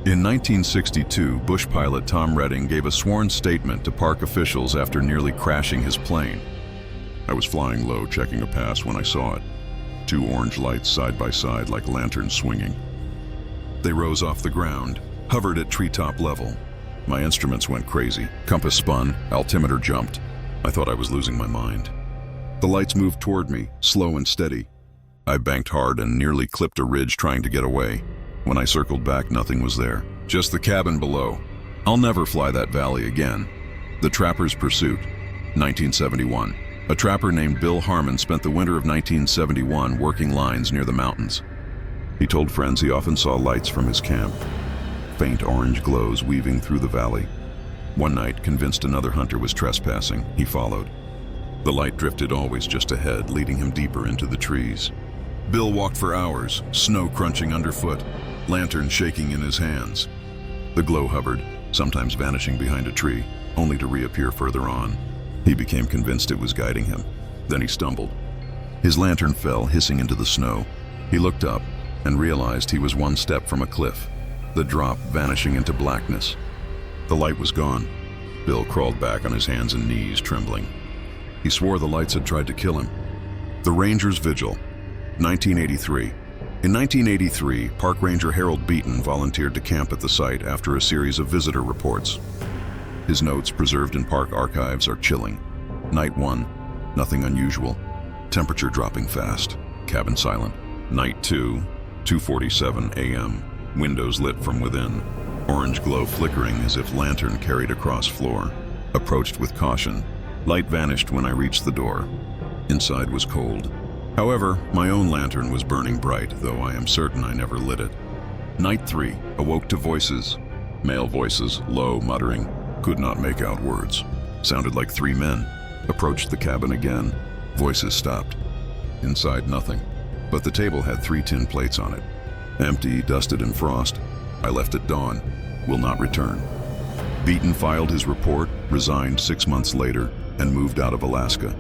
In 1962, bush pilot Tom Redding gave a sworn statement to park officials after nearly crashing his plane. "I was flying low, checking a pass when I saw it. 2 orange lights side by side like lanterns swinging. They rose off the ground, hovered at treetop level. My instruments went crazy. Compass spun, altimeter jumped. I thought I was losing my mind. The lights moved toward me, slow and steady. I banked hard and nearly clipped a ridge trying to get away. When I circled back, nothing was there. Just the cabin below. I'll never fly that valley again." The Trapper's Pursuit, 1971. A trapper named Bill Harmon spent the winter of 1971 working lines near the mountains. He told friends he often saw lights from his camp, faint orange glows weaving through the valley. One night, convinced another hunter was trespassing, he followed. The light drifted always just ahead, leading him deeper into the trees. Bill walked for hours, snow crunching underfoot, lantern shaking in his hands. The glow hovered, sometimes vanishing behind a tree, only to reappear further on. He became convinced it was guiding him. Then he stumbled. His lantern fell, hissing into the snow. He looked up and realized he was 1 step from a cliff, the drop vanishing into blackness. The light was gone. Bill crawled back on his hands and knees, trembling. He swore the lights had tried to kill him. The Ranger's Vigil, 1983. In 1983, Park Ranger Harold Beaton volunteered to camp at the site after a series of visitor reports. His notes, preserved in park archives, are chilling. Night 1, nothing unusual. Temperature dropping fast. Cabin silent. Night 2, 2:47 a.m. Windows lit from within. Orange glow flickering as if lantern carried across floor. Approached with caution. Light vanished when I reached the door. Inside was cold. However, my own lantern was burning bright, though I am certain I never lit it. Night 3, awoke to voices. Male voices, low, muttering. Could not make out words. Sounded like 3 men. Approached the cabin again. Voices stopped. Inside, nothing. But the table had 3 tin plates on it. Empty, dusted in frost. I left at dawn. Will not return. Beaton filed his report, resigned 6 months later, and moved out of Alaska.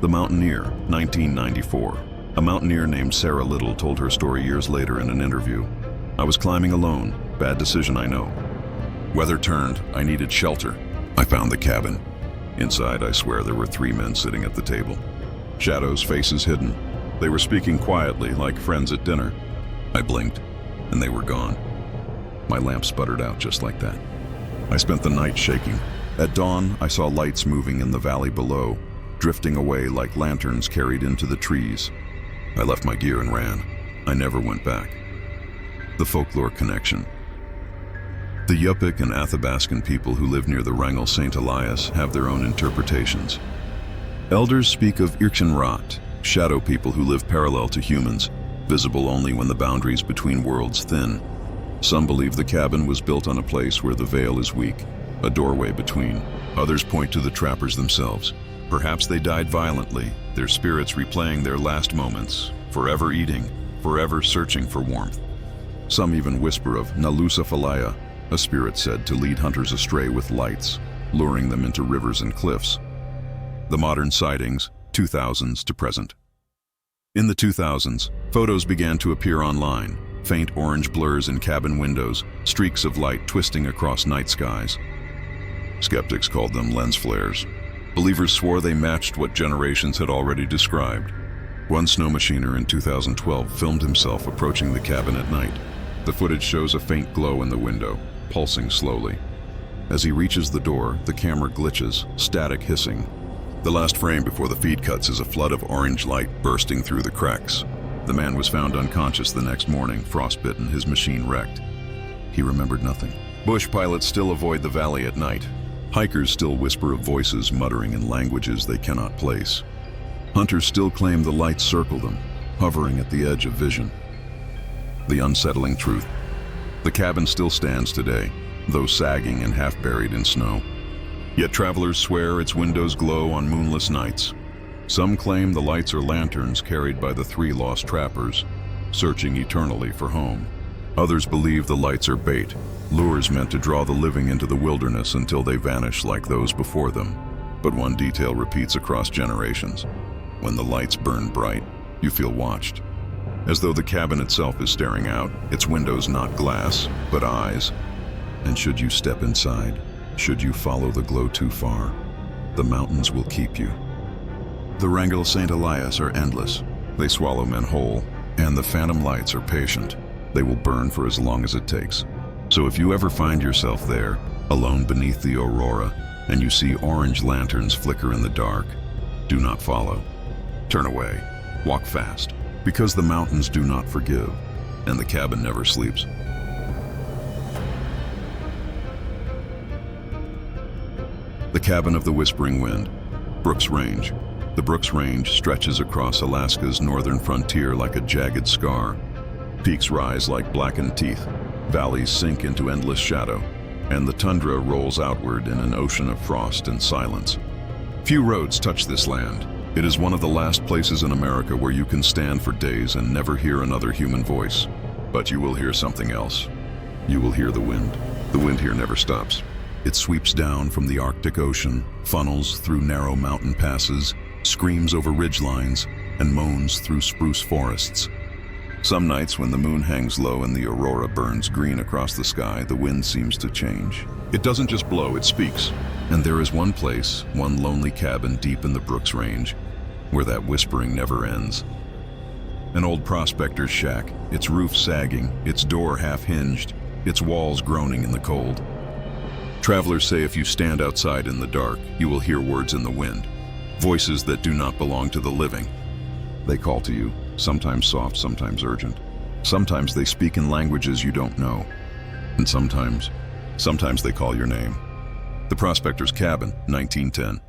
The Mountaineer, 1994. A mountaineer named Sarah Little told her story years later in an interview. "I was climbing alone. Bad decision, I know. Weather turned. I needed shelter. I found the cabin. Inside, I swear there were 3 men sitting at the table. Shadows, faces hidden. They were speaking quietly, like friends at dinner. I blinked, and they were gone. My lamp sputtered out just like that. I spent the night shaking. At dawn, I saw lights moving in the valley below, drifting away like lanterns carried into the trees. I left my gear and ran. I never went back." The folklore connection. The Yupik and Athabaskan people who live near the Wrangell St. Elias have their own interpretations. Elders speak of Irkshenrat, shadow people who live parallel to humans, visible only when the boundaries between worlds thin. Some believe the cabin was built on a place where the veil is weak, a doorway between. Others point to the trappers themselves. Perhaps they died violently, their spirits replaying their last moments, forever eating, forever searching for warmth. Some even whisper of Nalusa Falaya, a spirit said to lead hunters astray with lights, luring them into rivers and cliffs. The modern sightings, 2000s to present. In the 2000s, photos began to appear online, faint orange blurs in cabin windows, streaks of light twisting across night skies. Skeptics called them lens flares. Believers swore they matched what generations had already described. One snow machiner in 2012 filmed himself approaching the cabin at night. The footage shows a faint glow in the window, pulsing slowly. As he reaches the door, the camera glitches, static hissing. The last frame before the feed cuts is a flood of orange light bursting through the cracks. The man was found unconscious the next morning, frostbitten, his machine wrecked. He remembered nothing. Bush pilots still avoid the valley at night. Hikers still whisper of voices muttering in languages they cannot place. Hunters still claim the lights circle them, hovering at the edge of vision. The unsettling truth. The cabin still stands today, though sagging and half buried in snow. Yet travelers swear its windows glow on moonless nights. Some claim the lights are lanterns carried by the 3 lost trappers, searching eternally for home. Others believe the lights are bait, lures meant to draw the living into the wilderness until they vanish like those before them. But one detail repeats across generations. When the lights burn bright, you feel watched. As though the cabin itself is staring out, its windows not glass, but eyes. And should you step inside, should you follow the glow too far, the mountains will keep you. The Wrangell St. Elias are endless. They swallow men whole, and the phantom lights are patient. They will burn for as long as it takes. So if you ever find yourself there, alone beneath the aurora, and you see orange lanterns flicker in the dark, do not follow. Turn away. Walk fast, because the mountains do not forgive, and the cabin never sleeps. The Cabin of the Whispering Wind, Brooks Range. The Brooks Range stretches across Alaska's northern frontier like a jagged scar. Peaks rise like blackened teeth, valleys sink into endless shadow, and the tundra rolls outward in an ocean of frost and silence. Few roads touch this land. It is one of the last places in America where you can stand for days and never hear another human voice. But you will hear something else. You will hear the wind. The wind here never stops. It sweeps down from the Arctic Ocean, funnels through narrow mountain passes, screams over ridgelines, and moans through spruce forests. Some nights when the moon hangs low and the aurora burns green across the sky, the wind seems to change. It doesn't just blow, it speaks. And there is one place, one lonely cabin deep in the Brooks Range, where that whispering never ends. An old prospector's shack, its roof sagging, its door half-hinged, its walls groaning in the cold. Travelers say if you stand outside in the dark, you will hear words in the wind, voices that do not belong to the living. They call to you, sometimes soft, sometimes urgent. Sometimes they speak in languages you don't know. And sometimes they call your name. The Prospector's Cabin, 1910.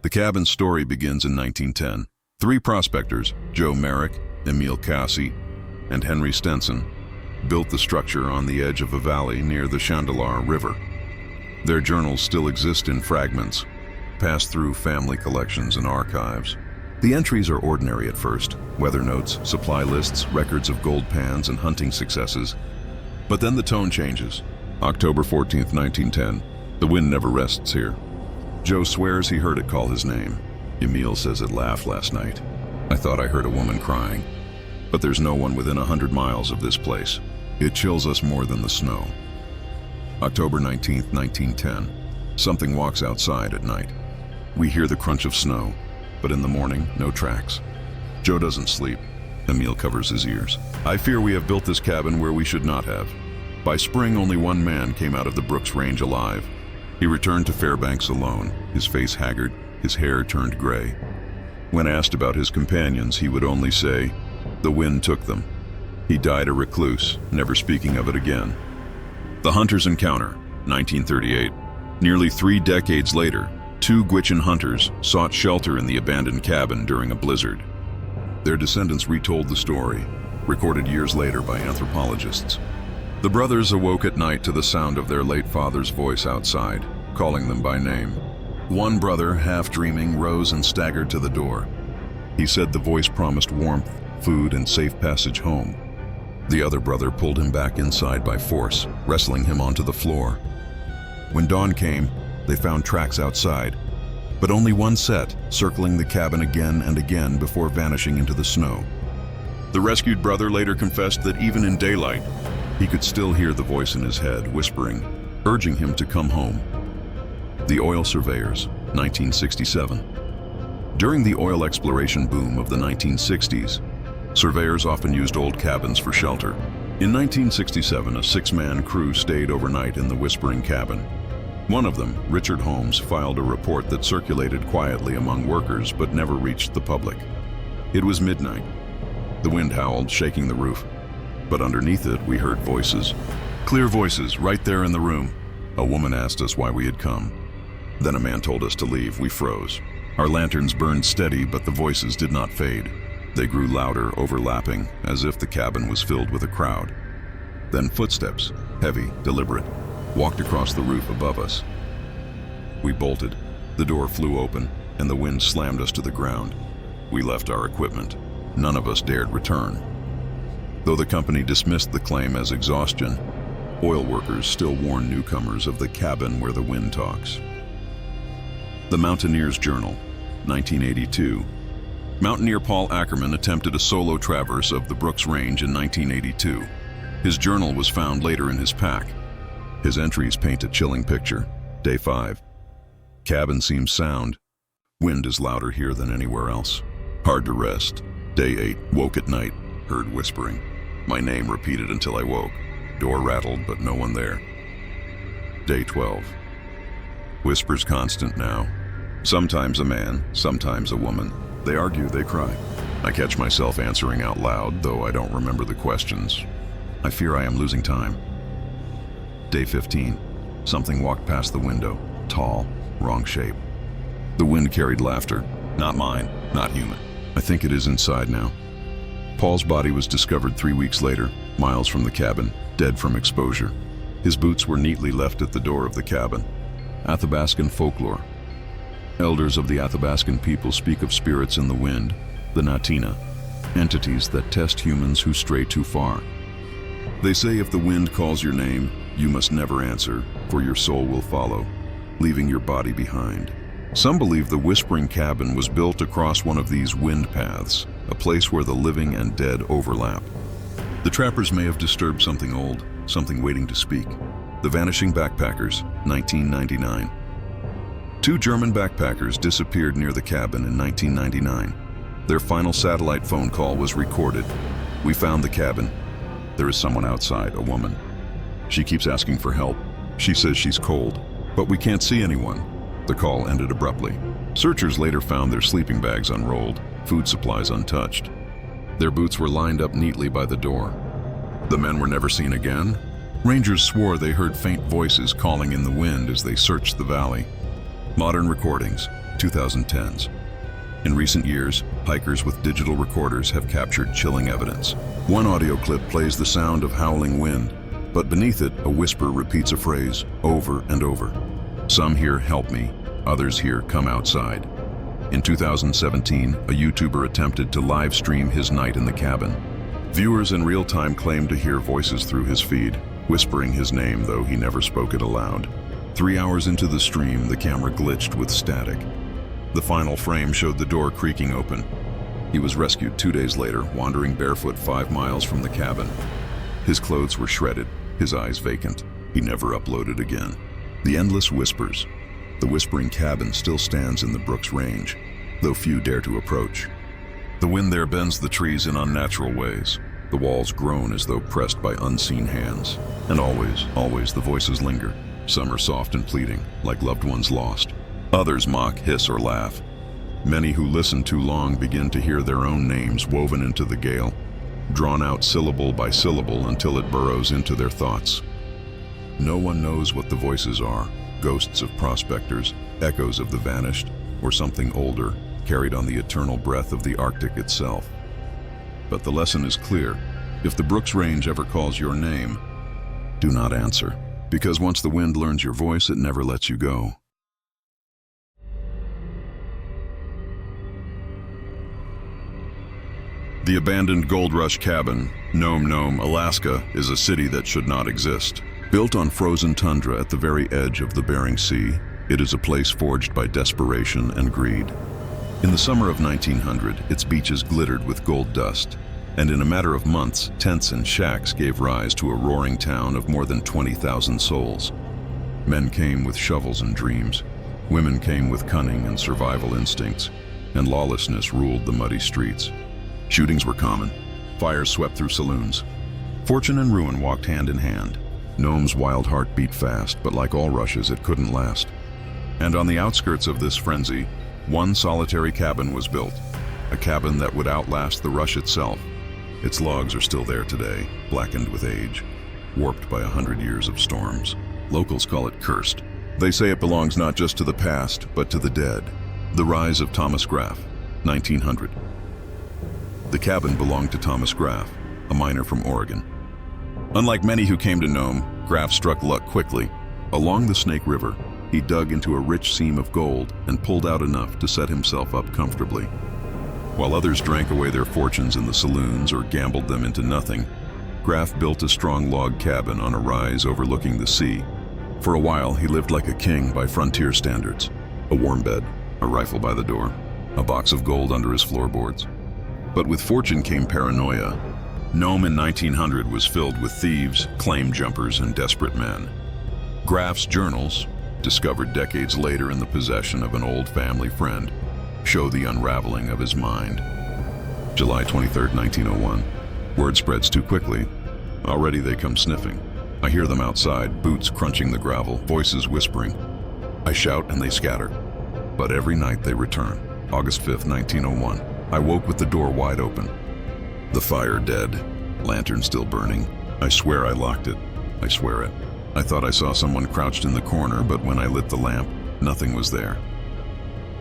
The cabin's story begins in 1910. 3 prospectors, Joe Merrick, Emil Cassie, and Henry Stenson, built the structure on the edge of a valley near the Chandalar River. Their journals still exist in fragments, passed through family collections and archives. The entries are ordinary at first, weather notes, supply lists, records of gold pans and hunting successes. But then the tone changes. October 14th, 1910. The wind never rests here. Joe swears he heard it call his name. Emil says it laughed last night. I thought I heard a woman crying. But there's no one within 100 miles of this place. It chills us more than the snow. October 19th, 1910. Something walks outside at night. We hear the crunch of snow, but in the morning, no tracks. Joe doesn't sleep. Emil covers his ears. I fear we have built this cabin where we should not have. By spring, only one man came out of the Brooks Range alive. He returned to Fairbanks alone, his face haggard, his hair turned gray. When asked about his companions, he would only say, "The wind took them." He died a recluse, never speaking of it again. The Hunters' Encounter, 1938. Nearly 3 decades later, 2 Gwich'in hunters sought shelter in the abandoned cabin during a blizzard. Their descendants retold the story, recorded years later by anthropologists. The brothers awoke at night to the sound of their late father's voice outside, calling them by name. One brother, half dreaming, rose and staggered to the door. He said the voice promised warmth, food, and safe passage home. The other brother pulled him back inside by force, wrestling him onto the floor. When dawn came, they found tracks outside, but only one set, circling the cabin again and again before vanishing into the snow. The rescued brother later confessed that even in daylight, he could still hear the voice in his head whispering, urging him to come home. The Oil Surveyors, 1967. During the oil exploration boom of the 1960s, surveyors often used old cabins for shelter. In 1967, a 6-man crew stayed overnight in the Whispering Cabin. One of them, Richard Holmes, filed a report that circulated quietly among workers but never reached the public. It was midnight. The wind howled, shaking the roof. But underneath it, we heard voices. Clear voices, right there in the room. A woman asked us why we had come. Then a man told us to leave. We froze. Our lanterns burned steady, but the voices did not fade. They grew louder, overlapping, as if the cabin was filled with a crowd. Then footsteps, heavy, deliberate, walked across the roof above us. We bolted. The door flew open, and the wind slammed us to the ground. We left our equipment. None of us dared return. Though the company dismissed the claim as exhaustion, oil workers still warn newcomers of the cabin where the wind talks. The Mountaineer's Journal, 1982. Mountaineer Paul Ackerman attempted a solo traverse of the Brooks Range in 1982. His journal was found later in his pack. His entries paint a chilling picture. Day 5. Cabin seems sound. Wind is louder here than anywhere else. Hard to rest. Day 8. Woke at night. Heard whispering. My name repeated until I woke. Door rattled, but no one there. Day 12. Whispers constant now. Sometimes a man, sometimes a woman. They argue, they cry. I catch myself answering out loud, though I don't remember the questions. I fear I am losing time. Day 15. Something walked past the window. Tall, wrong shape. The wind carried laughter. Not mine, not human. I think it is inside now. Paul's body was discovered 3 weeks later, miles from the cabin, dead from exposure. His boots were neatly left at the door of the cabin. Athabascan folklore. Elders of the Athabascan people speak of spirits in the wind, the Natina, entities that test humans who stray too far. They say if the wind calls your name, you must never answer, for your soul will follow, leaving your body behind. Some believe the Whispering Cabin was built across one of these wind paths, a place where the living and dead overlap. The trappers may have disturbed something old, something waiting to speak. The Vanishing Backpackers, 1999. 2 German backpackers disappeared near the cabin in 1999. Their final satellite phone call was recorded. We found the cabin. There is someone outside, a woman. She keeps asking for help. She says she's cold, but we can't see anyone. The call ended abruptly. Searchers later found their sleeping bags unrolled, food supplies untouched. Their boots were lined up neatly by the door. The men were never seen again. Rangers swore they heard faint voices calling in the wind as they searched the valley. Modern recordings, 2010s. In recent years, hikers with digital recorders have captured chilling evidence. One audio clip plays the sound of howling wind, but beneath it, a whisper repeats a phrase over and over. Some hear, "Help me," others hear, "Come outside." In 2017, a YouTuber attempted to live stream his night in the cabin. Viewers in real time claimed to hear voices through his feed, whispering his name, though he never spoke it aloud. 3 hours into the stream, the camera glitched with static. The final frame showed the door creaking open. He was rescued 2 days later, wandering barefoot 5 miles from the cabin. His clothes were shredded, his eyes vacant. He never uploaded again. The endless whispers. The Whispering Cabin still stands in the Brooks Range, though few dare to approach. The wind there bends the trees in unnatural ways. The walls groan as though pressed by unseen hands. And always the voices linger. Some are soft and pleading, like loved ones lost. Others mock, hiss, or laugh. Many who listen too long begin to hear their own names woven into the gale, drawn out syllable by syllable until it burrows into their thoughts. No one knows what the voices are, ghosts of prospectors, echoes of the vanished, or something older, carried on the eternal breath of the Arctic itself. But the lesson is clear. If the Brooks Range ever calls your name, do not answer. Because once the wind learns your voice, it never lets you go. The abandoned Gold Rush cabin, Nome, Alaska, is a city that should not exist. Built on frozen tundra at the very edge of the Bering Sea, It is a place forged by desperation and greed. In the summer of 1900, its beaches glittered with gold dust, and in a matter of months, tents and shacks gave rise to a roaring town of more than 20,000 souls. Men came with shovels and dreams. Women came with cunning and survival instincts, and lawlessness ruled the muddy streets. Shootings were common. Fires swept through saloons. Fortune and ruin walked hand in hand. Nome's wild heart beat fast, but like all rushes, it couldn't last. And on the outskirts of this frenzy, one solitary cabin was built, a cabin that would outlast the rush itself. Its logs are still there today, blackened with age, warped by 100 years of storms. Locals call it cursed. They say it belongs not just to the past, but to the dead. The rise of Thomas Graff, 1900. The cabin belonged to Thomas Graff, a miner from Oregon. Unlike many who came to Nome, Graff struck luck quickly. Along the Snake River, he dug into a rich seam of gold and pulled out enough to set himself up comfortably. While others drank away their fortunes in the saloons or gambled them into nothing, Graff built a strong log cabin on a rise overlooking the sea. For a while, he lived like a king by frontier standards. A warm bed, a rifle by the door, a box of gold under his floorboards. But with fortune came paranoia. Nome in 1900 was filled with thieves, claim jumpers, and desperate men. Graff's journals, discovered decades later in the possession of an old family friend, show the unraveling of his mind. July 23, 1901. Word spreads too quickly. Already they come sniffing. I hear them outside, boots crunching the gravel, voices whispering. I shout and they scatter. But every night they return. August 5, 1901. I woke with the door wide open. The fire dead, lantern still burning. I swear I locked it. I swear it. I thought I saw someone crouched in the corner, but when I lit the lamp, nothing was there.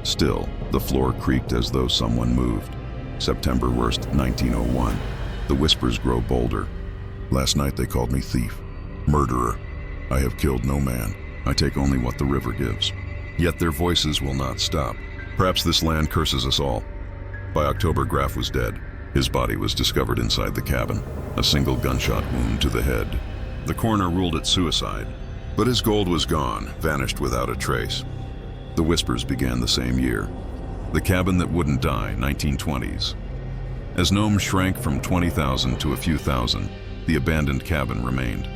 Still, the floor creaked as though someone moved. September 1st, 1901. The whispers grow bolder. Last night they called me thief, murderer. I have killed no man. I take only what the river gives. Yet their voices will not stop. Perhaps this land curses us all. By October, Graff was dead. His body was discovered inside the cabin, a single gunshot wound to the head. The coroner ruled it suicide, but his gold was gone, vanished without a trace. The whispers began the same year. The cabin that wouldn't die, 1920s. As Nome shrank from 20,000 to a few thousand, the abandoned cabin remained.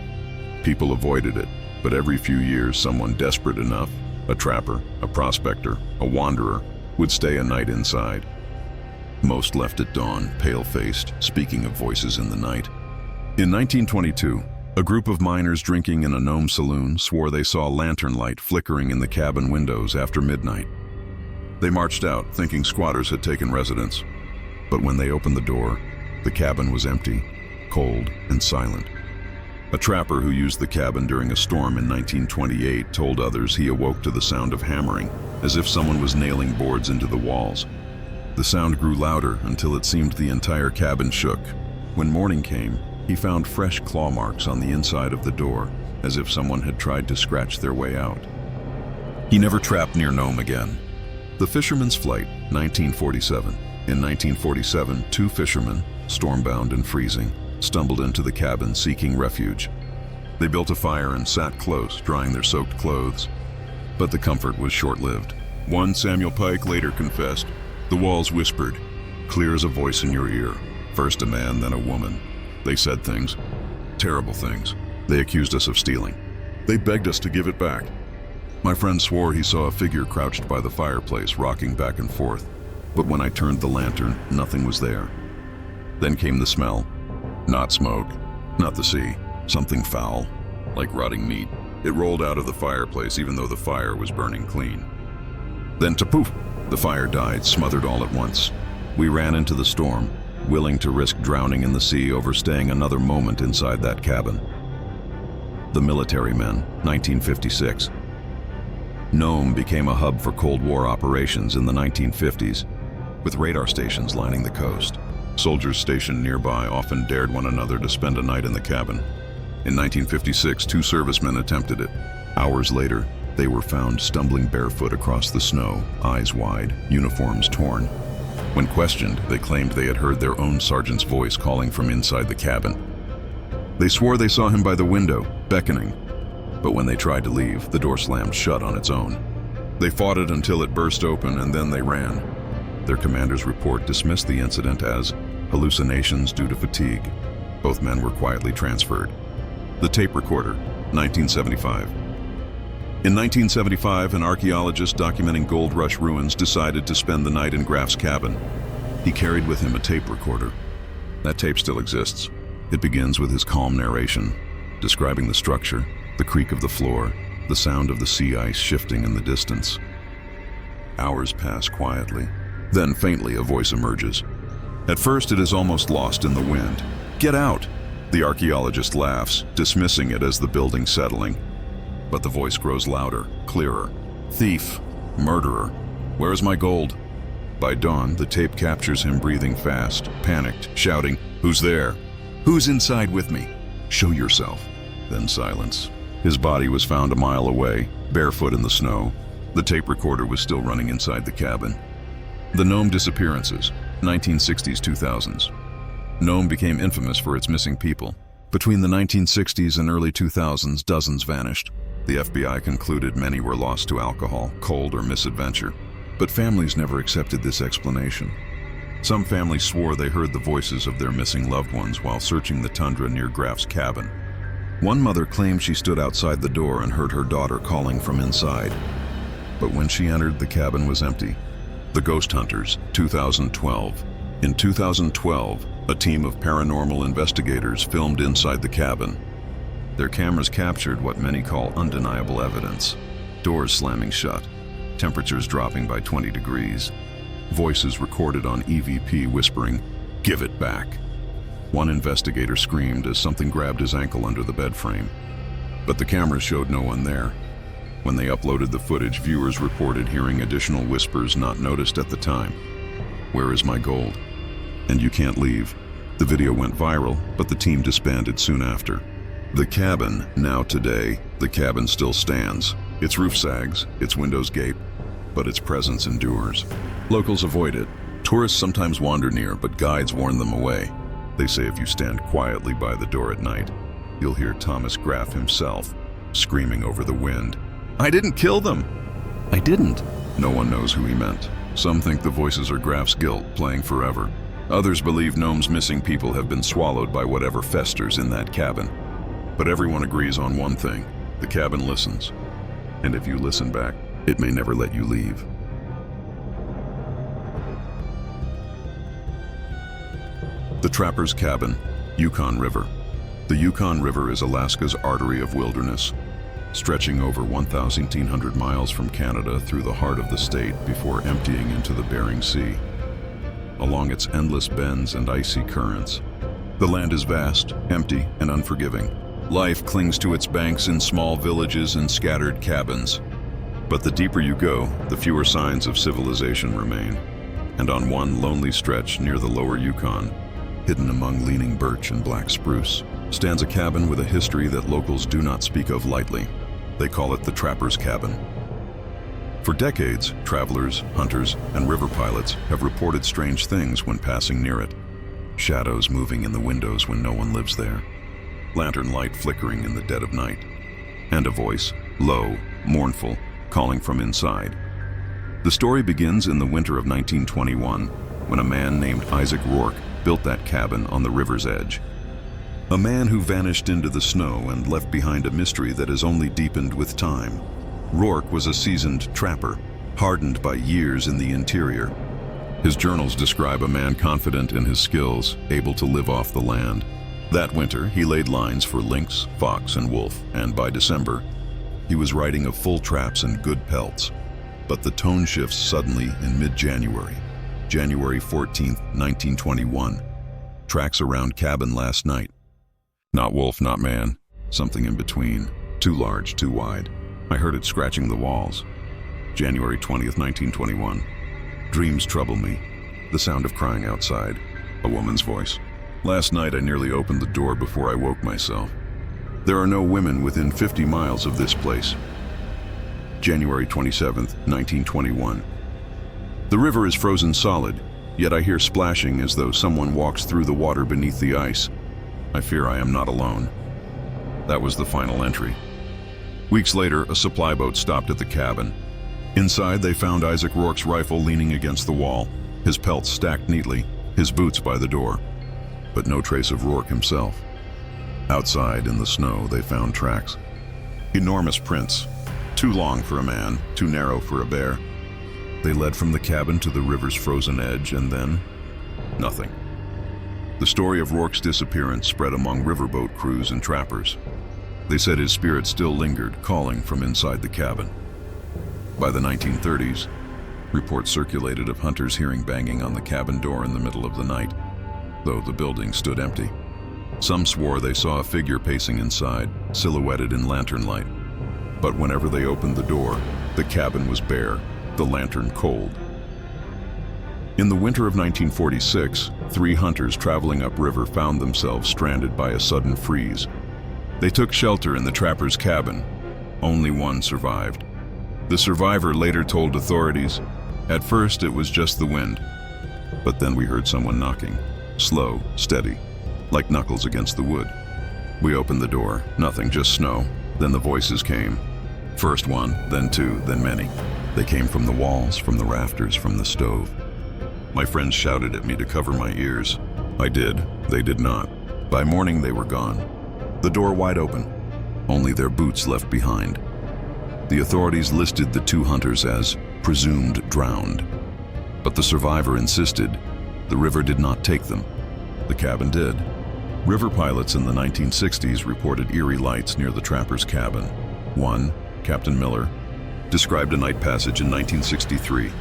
People avoided it, but every few years someone desperate enough, a trapper, a prospector, a wanderer, would stay a night inside. Most left at dawn, pale-faced, speaking of voices in the night. In 1922, a group of miners drinking in a Nome saloon swore they saw lantern light flickering in the cabin windows after midnight. They marched out, thinking squatters had taken residence. But when they opened the door, the cabin was empty, cold, and silent. A trapper who used the cabin during a storm in 1928 told others he awoke to the sound of hammering, as if someone was nailing boards into the walls. The sound grew louder until it seemed the entire cabin shook. When morning came, he found fresh claw marks on the inside of the door, as if someone had tried to scratch their way out. He never trapped near Nome again. The Fisherman's Flight, 1947. In 1947, two fishermen, stormbound and freezing, stumbled into the cabin seeking refuge. They built a fire and sat close, drying their soaked clothes. But the comfort was short-lived. One, Samuel Pike, later confessed, "The walls whispered, clear as a voice in your ear. First a man, then a woman. They said things, terrible things. They accused us of stealing. They begged us to give it back." My friend swore he saw a figure crouched by the fireplace, rocking back and forth. But when I turned the lantern, nothing was there. Then came the smell. Not smoke, not the sea. Something foul, like rotting meat. It rolled out of the fireplace even though the fire was burning clean. Then to-poof, the fire died, smothered all at once. We ran into the storm, willing to risk drowning in the sea over staying another moment inside that cabin. The Military Men, 1956. Nome became a hub for Cold War operations in the 1950s, with radar stations lining the coast. Soldiers stationed nearby often dared one another to spend a night in the cabin. In 1956, two servicemen attempted it. Hours later, they were found stumbling barefoot across the snow, eyes wide, uniforms torn. When questioned, they claimed they had heard their own sergeant's voice calling from inside the cabin. They swore they saw him by the window, beckoning. But when they tried to leave, the door slammed shut on its own. They fought it until it burst open and then they ran. Their commander's report dismissed the incident as hallucinations due to fatigue. Both men were quietly transferred. The tape recorder, 1975. In 1975, an archaeologist documenting Gold Rush ruins decided to spend the night in Graf's cabin. He carried with him a tape recorder. That tape still exists. It begins with his calm narration, describing the structure, the creak of the floor, the sound of the sea ice shifting in the distance. Hours pass quietly. Then faintly a voice emerges. At first it is almost lost in the wind. "Get out!" The archaeologist laughs, dismissing it as the building settling. But the voice grows louder, clearer. "Thief! Murderer! Where is my gold?" By dawn, the tape captures him breathing fast, panicked, shouting, "Who's there? Who's inside with me? Show yourself." Then silence. His body was found a mile away, barefoot in the snow. The tape recorder was still running inside the cabin. The Nome disappearances, 1960s-2000s. Nome became infamous for its missing people. Between the 1960s and early 2000s, dozens vanished. The FBI concluded many were lost to alcohol, cold, or misadventure. But families never accepted this explanation. Some families swore they heard the voices of their missing loved ones while searching the tundra near Graf's cabin. One mother claimed she stood outside the door and heard her daughter calling from inside. But when she entered, the cabin was empty. The Ghost Hunters, 2012. In 2012, a team of paranormal investigators filmed inside the cabin. Their cameras captured what many call undeniable evidence. Doors slamming shut, temperatures dropping by 20 degrees, voices recorded on EVP whispering, "Give it back." One investigator screamed as something grabbed his ankle under the bed frame. But the cameras showed no one there. When they uploaded the footage, viewers reported hearing additional whispers not noticed at the time. "Where is my gold? And you can't leave." The video went viral, but the team disbanded soon after. The cabin, now today, the cabin still stands. Its roof sags, its windows gape, but its presence endures. Locals avoid it. Tourists sometimes wander near, but guides warn them away. They say if you stand quietly by the door at night, you'll hear Thomas Graf himself screaming over the wind, "I didn't kill them!" "I didn't." No one knows who he meant. Some think the voices are Graf's guilt playing forever. Others believe Nome's missing people have been swallowed by whatever festers in that cabin. But everyone agrees on one thing: the cabin listens. And if you listen back, it may never let you leave. The Trapper's Cabin, Yukon River. The Yukon River is Alaska's artery of wilderness, stretching over 1,800 miles from Canada through the heart of the state before emptying into the Bering Sea. Along its endless bends and icy currents, the land is vast, empty, and unforgiving. Life clings to its banks in small villages and scattered cabins. But the deeper you go, the fewer signs of civilization remain. And on one lonely stretch near the lower Yukon, hidden among leaning birch and black spruce, stands a cabin with a history that locals do not speak of lightly. They call it the Trapper's Cabin. For decades, travelers, hunters, and river pilots have reported strange things when passing near it. Shadows moving in the windows when no one lives there. Lantern light flickering in the dead of night. And a voice, low, mournful, calling from inside. The story begins in the winter of 1921, when a man named Isaac Rourke built that cabin on the river's edge. A man who vanished into the snow and left behind a mystery that has only deepened with time. Rourke was a seasoned trapper, hardened by years in the interior. His journals describe a man confident in his skills, able to live off the land. That winter, he laid lines for lynx, fox, and wolf, and by December, he was writing of full traps and good pelts. But the tone shifts suddenly in mid-January. January 14th, 1921. Tracks around cabin last night. Not wolf, not man. Something in between. Too large, too wide. I heard it scratching the walls. January 20th, 1921. Dreams trouble me. The sound of crying outside. A woman's voice. Last night I nearly opened the door before I woke myself. There are no women within 50 miles of this place. January 27th, 1921. The river is frozen solid, yet I hear splashing as though someone walks through the water beneath the ice. I fear I am not alone. That was the final entry. Weeks later, a supply boat stopped at the cabin. Inside, they found Isaac Rourke's rifle leaning against the wall, his pelts stacked neatly, his boots by the door, but no trace of Rourke himself. Outside, in the snow, they found tracks. Enormous prints, too long for a man, too narrow for a bear. They led from the cabin to the river's frozen edge, and then nothing. The story of Rourke's disappearance spread among riverboat crews and trappers. They said his spirit still lingered, calling from inside the cabin. By the 1930s, reports circulated of hunters hearing banging on the cabin door in the middle of the night, though the building stood empty. Some swore they saw a figure pacing inside, silhouetted in lantern light. But whenever they opened the door, the cabin was bare, the lantern cold. In the winter of 1946, 3 hunters traveling upriver found themselves stranded by a sudden freeze. They took shelter in the trapper's cabin. Only one survived. The survivor later told authorities, "At first it was just the wind, but then we heard someone knocking, slow, steady, like knuckles against the wood. We opened the door, nothing, just snow. Then the voices came. First one, then 2, then many. They came from the walls, from the rafters, from the stove. My friends shouted at me to cover my ears. I did. They did not. By morning they were gone. The door wide open, only their boots left behind." The authorities listed the 2 hunters as presumed drowned. But the survivor insisted the river did not take them. The cabin did. River pilots in the 1960s reported eerie lights near the trapper's cabin. One, Captain Miller, described a night passage in 1963.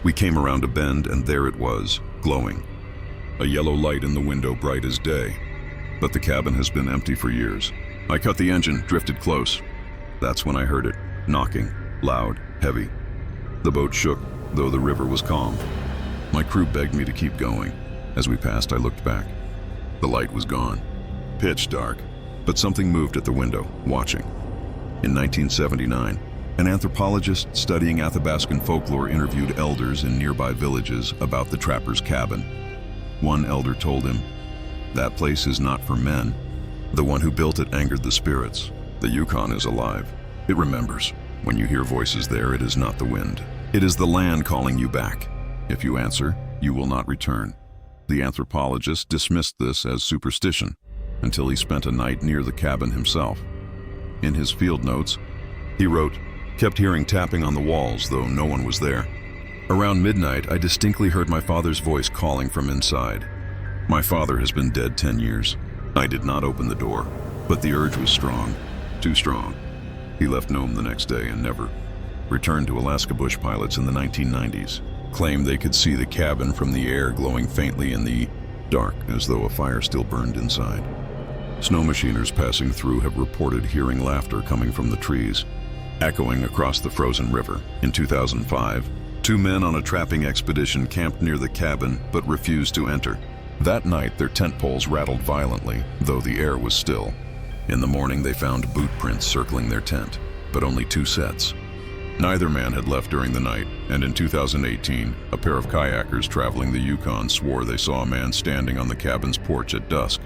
"We came around a bend and there it was, glowing. A yellow light in the window bright as day. But the cabin has been empty for years. I cut the engine, drifted close. That's when I heard it, knocking, loud, heavy. The boat shook, though the river was calm. My crew begged me to keep going. As we passed, I looked back. The light was gone. Pitch dark, but something moved at the window, watching." In 1979, an anthropologist studying Athabascan folklore interviewed elders in nearby villages about the trapper's cabin. One elder told him, "That place is not for men. The one who built it angered the spirits. The Yukon is alive. It remembers. When you hear voices there, it is not the wind. It is the land calling you back. If you answer, you will not return." The anthropologist dismissed this as superstition until he spent a night near the cabin himself. In his field notes, he wrote, "Kept hearing tapping on the walls, though no one was there. Around midnight, I distinctly heard my father's voice calling from inside. My father has been dead 10 years. I did not open the door, but the urge was strong, too strong. He left Nome the next day and never returned to Alaska." Bush pilots in the 1990s claimed they could see the cabin from the air glowing faintly in the dark as though a fire still burned inside. Snow machiners passing through have reported hearing laughter coming from the trees, echoing across the frozen river. In 2005, 2 men on a trapping expedition camped near the cabin but refused to enter. That night, their tent poles rattled violently, though the air was still. In the morning, they found boot prints circling their tent, but only 2 sets. Neither man had left during the night, and in 2018, a pair of kayakers traveling the Yukon swore they saw a man standing on the cabin's porch at dusk.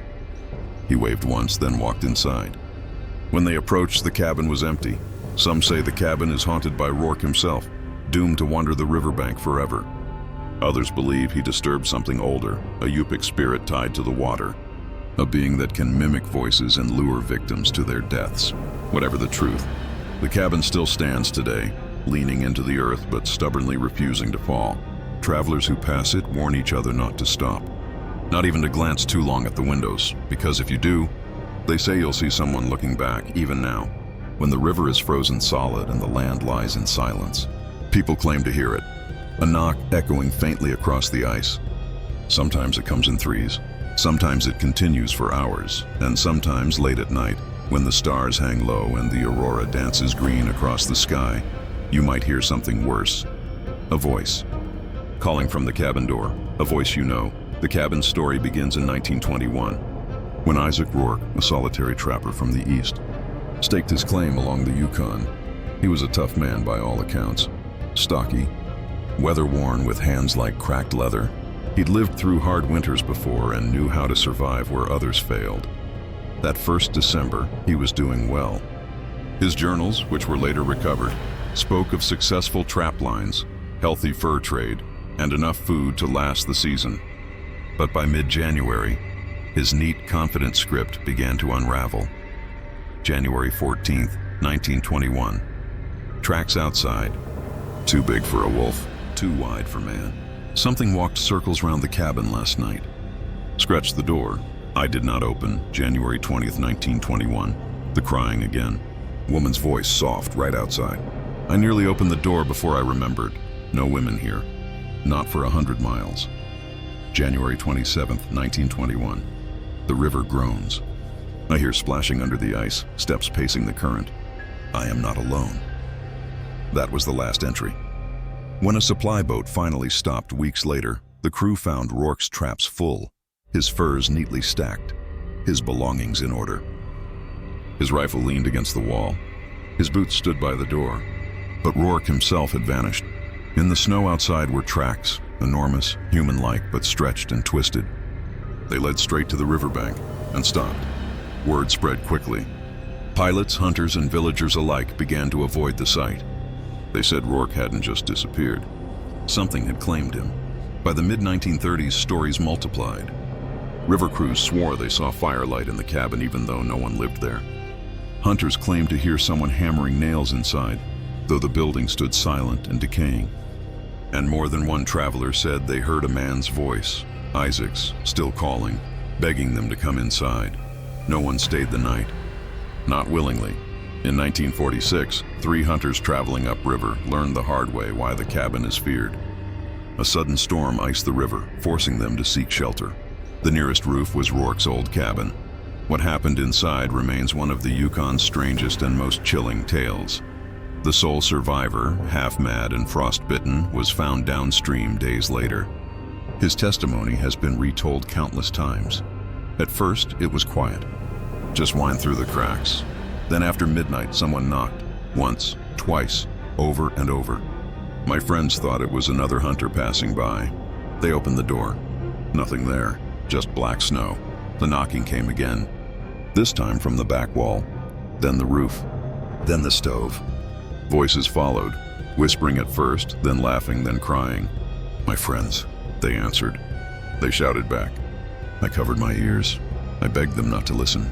He waved once, then walked inside. When they approached, the cabin was empty. Some say the cabin is haunted by Rourke himself, doomed to wander the riverbank forever. Others believe he disturbed something older, a Yupik spirit tied to the water, a being that can mimic voices and lure victims to their deaths. Whatever the truth, the cabin still stands today, leaning into the earth but stubbornly refusing to fall. Travelers who pass it warn each other not to stop, not even to glance too long at the windows, because if you do, they say you'll see someone looking back, even now, when the river is frozen solid and the land lies in silence. People claim to hear it, a knock echoing faintly across the ice. Sometimes it comes in threes, sometimes it continues for hours, and sometimes late at night, when the stars hang low and the aurora dances green across the sky, you might hear something worse. A voice, calling from the cabin door, a voice you know. The cabin's story begins in 1921, when Isaac Rourke, a solitary trapper from the east, staked his claim along the Yukon. He was a tough man by all accounts, stocky, weather-worn with hands like cracked leather. He'd lived through hard winters before and knew how to survive where others failed. That first December, he was doing well. His journals, which were later recovered, spoke of successful trap lines, healthy fur trade, and enough food to last the season. But by mid-January, his neat, confident script began to unravel. January 14th, 1921. Tracks outside. Too big for a wolf, too wide for man. Something walked circles round the cabin last night. Scratched the door. I did not open. January 20th, 1921. The crying again. Woman's voice soft right outside. I nearly opened the door before I remembered. No women here. Not for 100 miles. January 27th, 1921. The river groans. I hear splashing under the ice, steps pacing the current. I am not alone. That was the last entry. When a supply boat finally stopped weeks later, the crew found Rourke's traps full, his furs neatly stacked, his belongings in order. His rifle leaned against the wall. His boots stood by the door. But Rourke himself had vanished. In the snow outside were tracks, enormous, human-like, but stretched and twisted. They led straight to the riverbank and stopped. Word spread quickly. Pilots, hunters, and villagers alike began to avoid the site. They said Rourke hadn't just disappeared. Something had claimed him. By the mid-1930s, stories multiplied. River crews swore they saw firelight in the cabin even though no one lived there. Hunters claimed to hear someone hammering nails inside, though the building stood silent and decaying. And more than one traveler said they heard a man's voice, Isaac's, still calling, begging them to come inside. No one stayed the night. Not willingly. In 1946, 3 hunters traveling upriver learned the hard way why the cabin is feared. A sudden storm iced the river, forcing them to seek shelter. The nearest roof was Rourke's old cabin. What happened inside remains one of the Yukon's strangest and most chilling tales. The sole survivor, half-mad and frostbitten, was found downstream days later. His testimony has been retold countless times. At first, it was quiet. Just whined through the cracks. Then after midnight, someone knocked. Once, twice, over and over. My friends thought it was another hunter passing by. They opened the door. Nothing there, just black snow. The knocking came again. This time from the back wall. Then the roof. Then the stove. Voices followed, whispering at first, then laughing, then crying. My friends, they answered. They shouted back. I covered my ears. I begged them not to listen.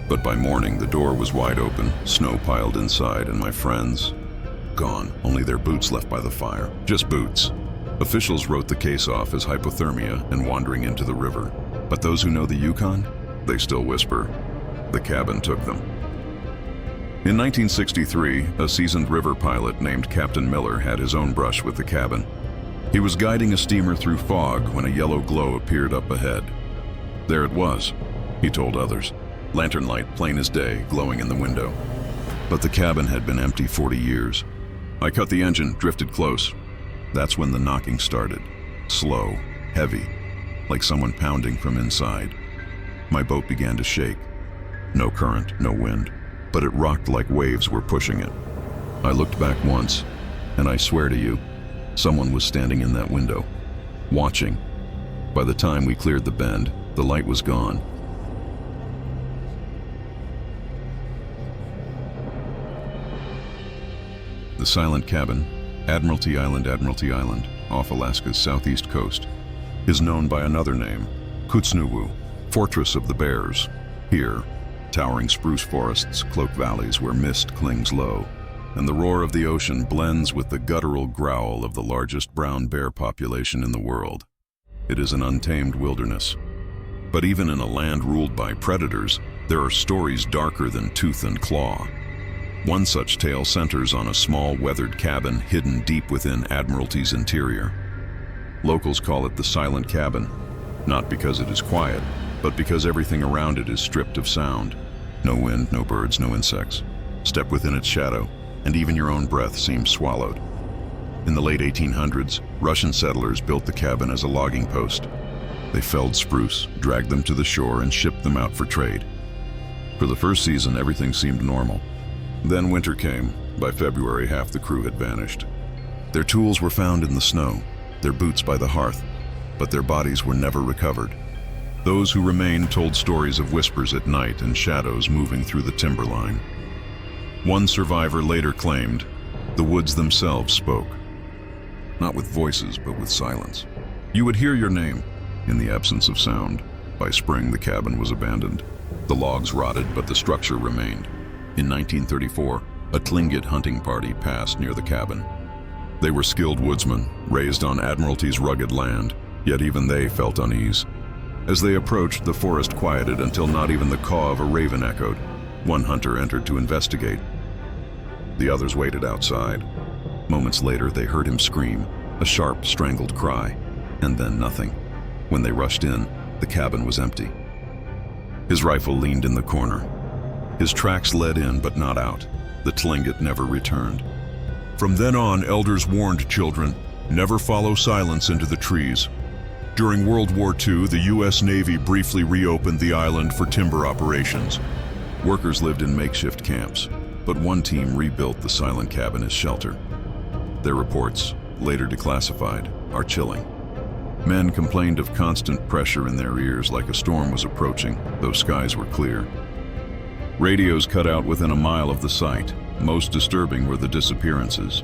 But by morning, the door was wide open, snow piled inside, and my friends, gone. Only their boots left by the fire. Just boots. Officials wrote the case off as hypothermia and wandering into the river. But those who know the Yukon, they still whisper, the cabin took them. In 1963, a seasoned river pilot named Captain Miller had his own brush with the cabin. He was guiding a steamer through fog when a yellow glow appeared up ahead. There it was, he told others. Lantern light, plain as day, glowing in the window. But the cabin had been empty 40 years. I cut the engine, drifted close. That's when the knocking started. Slow, heavy, like someone pounding from inside. My boat began to shake. No current, no wind, but it rocked like waves were pushing it. I looked back once, and I swear to you, someone was standing in that window, watching. By the time we cleared the bend, the light was gone. The silent cabin, Admiralty Island, off Alaska's southeast coast, is known by another name, Kutsnuwu, Fortress of the Bears. Here, towering spruce forests cloak valleys where mist clings low, and the roar of the ocean blends with the guttural growl of the largest brown bear population in the world. It is an untamed wilderness. But even in a land ruled by predators, there are stories darker than tooth and claw. One such tale centers on a small weathered cabin hidden deep within Admiralty's interior. Locals call it the Silent Cabin, not because it is quiet, but because everything around it is stripped of sound. No wind, no birds, no insects. Step within its shadow, and even your own breath seems swallowed. In the late 1800s, Russian settlers built the cabin as a logging post. They felled spruce, dragged them to the shore, and shipped them out for trade. For the first season, everything seemed normal. Then winter came. By February, half the crew had vanished. Their tools were found in the snow, their boots by the hearth, but their bodies were never recovered. Those who remained told stories of whispers at night and shadows moving through the timberline. One survivor later claimed, The woods themselves spoke. Not with voices, but with silence. You would hear your name. In the absence of sound, by spring the cabin was abandoned. The logs rotted, but the structure remained. In 1934, a Tlingit hunting party passed near the cabin. They were skilled woodsmen, raised on Admiralty's rugged land, yet even they felt unease. As they approached, the forest quieted until not even the caw of a raven echoed. One hunter entered to investigate. The others waited outside. Moments later, they heard him scream, a sharp, strangled cry, and then nothing. When they rushed in, the cabin was empty. His rifle leaned in the corner. His tracks led in, but not out. The Tlingit never returned. From then on, elders warned children, never follow silence into the trees. During World War II, the U.S. Navy briefly reopened the island for timber operations. Workers lived in makeshift camps, but one team rebuilt the silent cabin as shelter. Their reports, later declassified, are chilling. Men complained of constant pressure in their ears like a storm was approaching, though skies were clear. Radios cut out within a mile of the site. Most disturbing were the disappearances.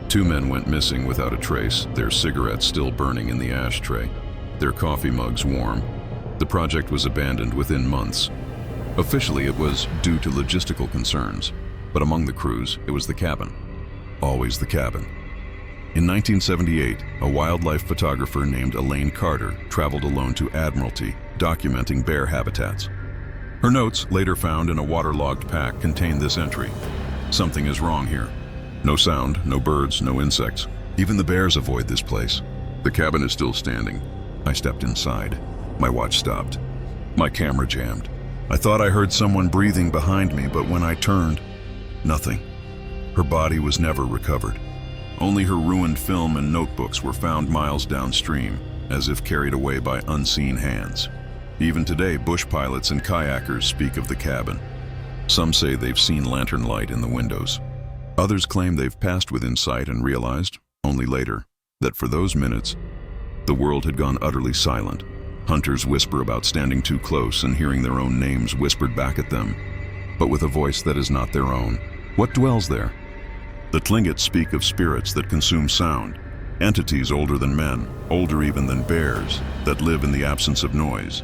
2 men went missing without a trace, their cigarettes still burning in the ashtray, their coffee mugs warm. The project was abandoned within months. Officially, it was due to logistical concerns, but among the crews, it was the cabin. Always the cabin. In 1978, a wildlife photographer named Elaine Carter traveled alone to Admiralty, documenting bear habitats. Her notes, later found in a waterlogged pack, contained this entry. Something is wrong here. No sound, no birds, no insects. Even the bears avoid this place. The cabin is still standing. I stepped inside. My watch stopped. My camera jammed. I thought I heard someone breathing behind me, but when I turned, nothing. Her body was never recovered. Only her ruined film and notebooks were found miles downstream, as if carried away by unseen hands. Even today, bush pilots and kayakers speak of the cabin. Some say they've seen lantern light in the windows. Others claim they've passed within sight and realized, only later, that for those minutes, the world had gone utterly silent. Hunters whisper about standing too close and hearing their own names whispered back at them, but with a voice that is not their own. What dwells there? The Tlingit speak of spirits that consume sound, entities older than men, older even than bears, that live in the absence of noise.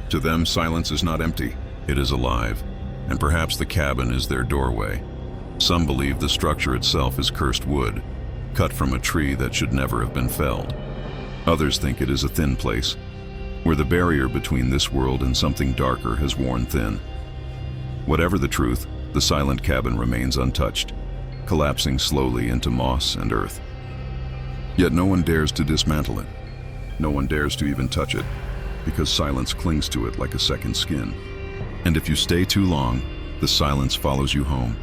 To them, silence is not empty, it is alive, and perhaps the cabin is their doorway. Some believe the structure itself is cursed wood, cut from a tree that should never have been felled. Others think it is a thin place, where the barrier between this world and something darker has worn thin. Whatever the truth, the silent cabin remains untouched, collapsing slowly into moss and earth. Yet no one dares to dismantle it. No one dares to even touch it, because silence clings to it like a second skin. And if you stay too long, the silence follows you home.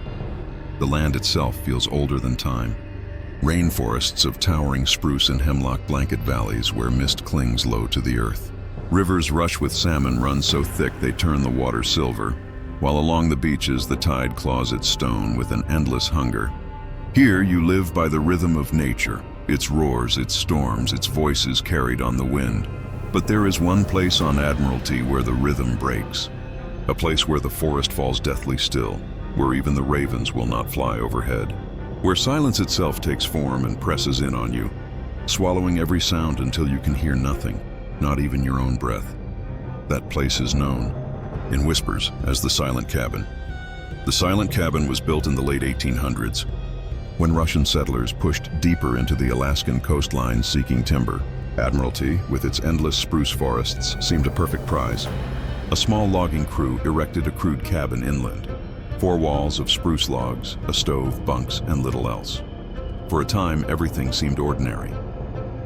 The land itself feels older than time. Rainforests of towering spruce and hemlock blanket valleys where mist clings low to the earth. Rivers rush with salmon run so thick they turn the water silver, while along the beaches the tide claws at stone with an endless hunger. Here you live by the rhythm of nature, its roars, its storms, its voices carried on the wind. But there is one place on Admiralty where the rhythm breaks. A place where the forest falls deathly still, where even the ravens will not fly overhead. Where silence itself takes form and presses in on you, swallowing every sound until you can hear nothing, not even your own breath. That place is known, in whispers, as the Silent Cabin. The Silent Cabin was built in the late 1800s, when Russian settlers pushed deeper into the Alaskan coastline seeking timber. Admiralty, with its endless spruce forests, seemed a perfect prize. A small logging crew erected a crude cabin inland. 4 walls of spruce logs, a stove, bunks, and little else. For a time, everything seemed ordinary.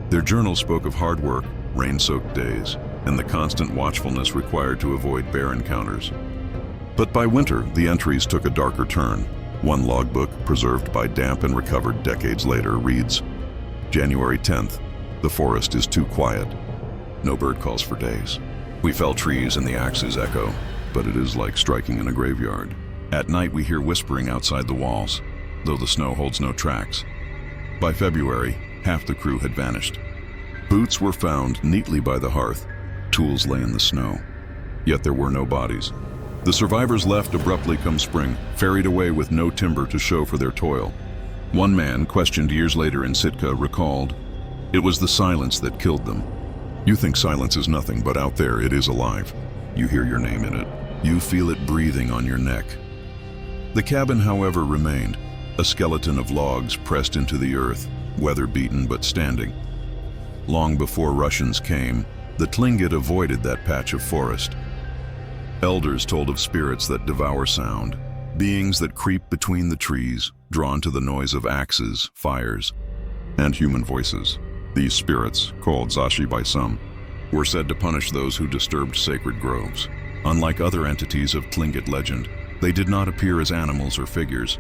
Their journals spoke of hard work, rain-soaked days, and the constant watchfulness required to avoid bear encounters. But by winter, the entries took a darker turn. One logbook, preserved by damp and recovered decades later, reads, January 10th, the forest is too quiet. No bird calls for days. We fell trees and the axes echo, but it is like striking in a graveyard. At night we hear whispering outside the walls, though the snow holds no tracks. By February, half the crew had vanished. Boots were found neatly by the hearth. Tools lay in the snow. Yet there were no bodies. The survivors left abruptly come spring, ferried away with no timber to show for their toil. One man, questioned years later in Sitka, recalled, "It was the silence that killed them. You think silence is nothing, but out there it is alive. You hear your name in it. You feel it breathing on your neck." The cabin, however, remained, a skeleton of logs pressed into the earth, weather-beaten but standing. Long before Russians came, the Tlingit avoided that patch of forest. Elders told of spirits that devour sound, beings that creep between the trees, drawn to the noise of axes, fires, and human voices. These spirits, called Zashi by some, were said to punish those who disturbed sacred groves. Unlike other entities of Tlingit legend, they did not appear as animals or figures.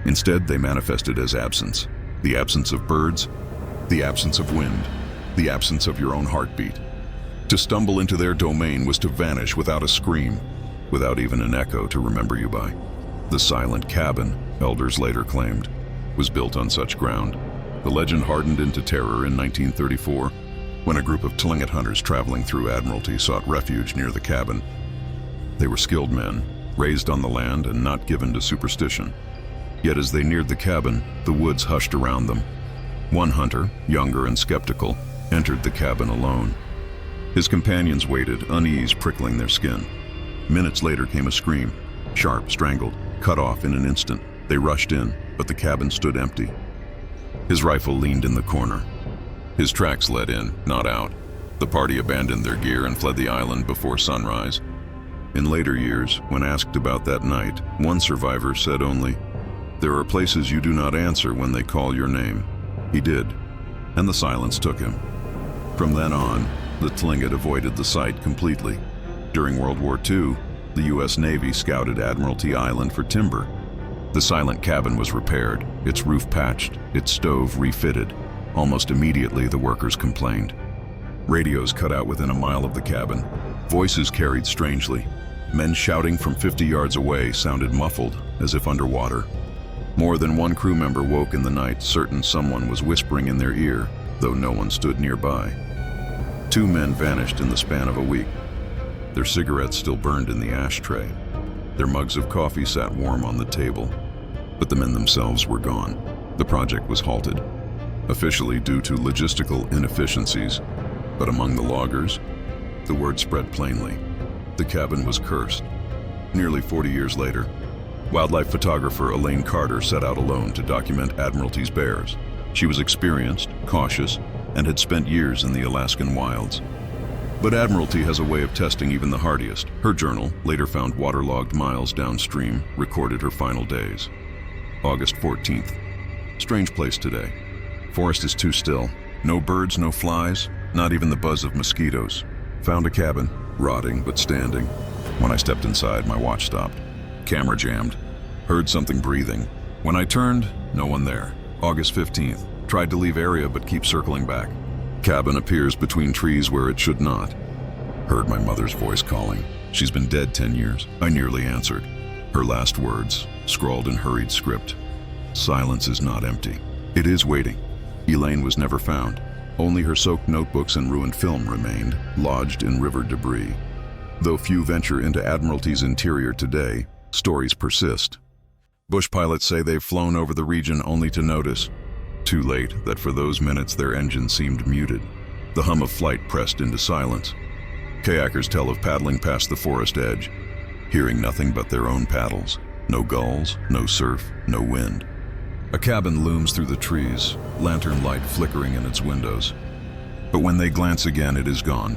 Instead, they manifested as absence. The absence of birds, the absence of wind, the absence of your own heartbeat. To stumble into their domain was to vanish without a scream, without even an echo to remember you by. The silent cabin, elders later claimed, was built on such ground. The legend hardened into terror in 1934, when a group of Tlingit hunters traveling through Admiralty sought refuge near the cabin. They were skilled men, raised on the land and not given to superstition. Yet as they neared the cabin, the woods hushed around them. One hunter, younger and skeptical, entered the cabin alone. His companions waited, unease prickling their skin. Minutes later came a scream, sharp, strangled, cut off in an instant. They rushed in, but the cabin stood empty. His rifle leaned in the corner. His tracks led in, not out. The party abandoned their gear and fled the island before sunrise. In later years, when asked about that night, one survivor said only, "There are places you do not answer when they call your name." He did, and the silence took him. From then on, the Tlingit avoided the site completely. During World War II, the U.S. Navy scouted Admiralty Island for timber. The silent cabin was repaired, its roof patched, its stove refitted. Almost immediately, the workers complained. Radios cut out within a mile of the cabin. Voices carried strangely. Men shouting from 50 yards away sounded muffled, as if underwater. More than one crew member woke in the night, certain someone was whispering in their ear, though no one stood nearby. 2 men vanished in the span of a week. Their cigarettes still burned in the ashtray. Their mugs of coffee sat warm on the table. But the men themselves were gone. The project was halted, officially due to logistical inefficiencies. But among the loggers, the word spread plainly. The cabin was cursed. Nearly 40 years later, wildlife photographer Elaine Carter set out alone to document Admiralty's bears. She was experienced, cautious, and had spent years in the Alaskan wilds. But Admiralty has a way of testing even the hardiest. Her journal, later found waterlogged miles downstream, recorded her final days. August 14th. Strange place today. Forest is too still. No birds, no flies, not even the buzz of mosquitoes. Found a cabin, rotting but standing. When I stepped inside, my watch stopped. Camera jammed. Heard something breathing. When I turned, no one there. August 15th. Tried to leave area but keep circling back. Cabin appears between trees where it should not. Heard my mother's voice calling. She's been dead 10 years. I nearly answered. Her last words, scrawled in hurried script. Silence is not empty. It is waiting. Elaine was never found. Only her soaked notebooks and ruined film remained, lodged in river debris. Though few venture into Admiralty's interior today, stories persist. Bush pilots say they've flown over the region only to notice, too late, that for those minutes their engine seemed muted. The hum of flight pressed into silence. Kayakers tell of paddling past the forest edge, hearing nothing but their own paddles. No gulls, no surf, no wind. A cabin looms through the trees, lantern light flickering in its windows. But when they glance again, it is gone.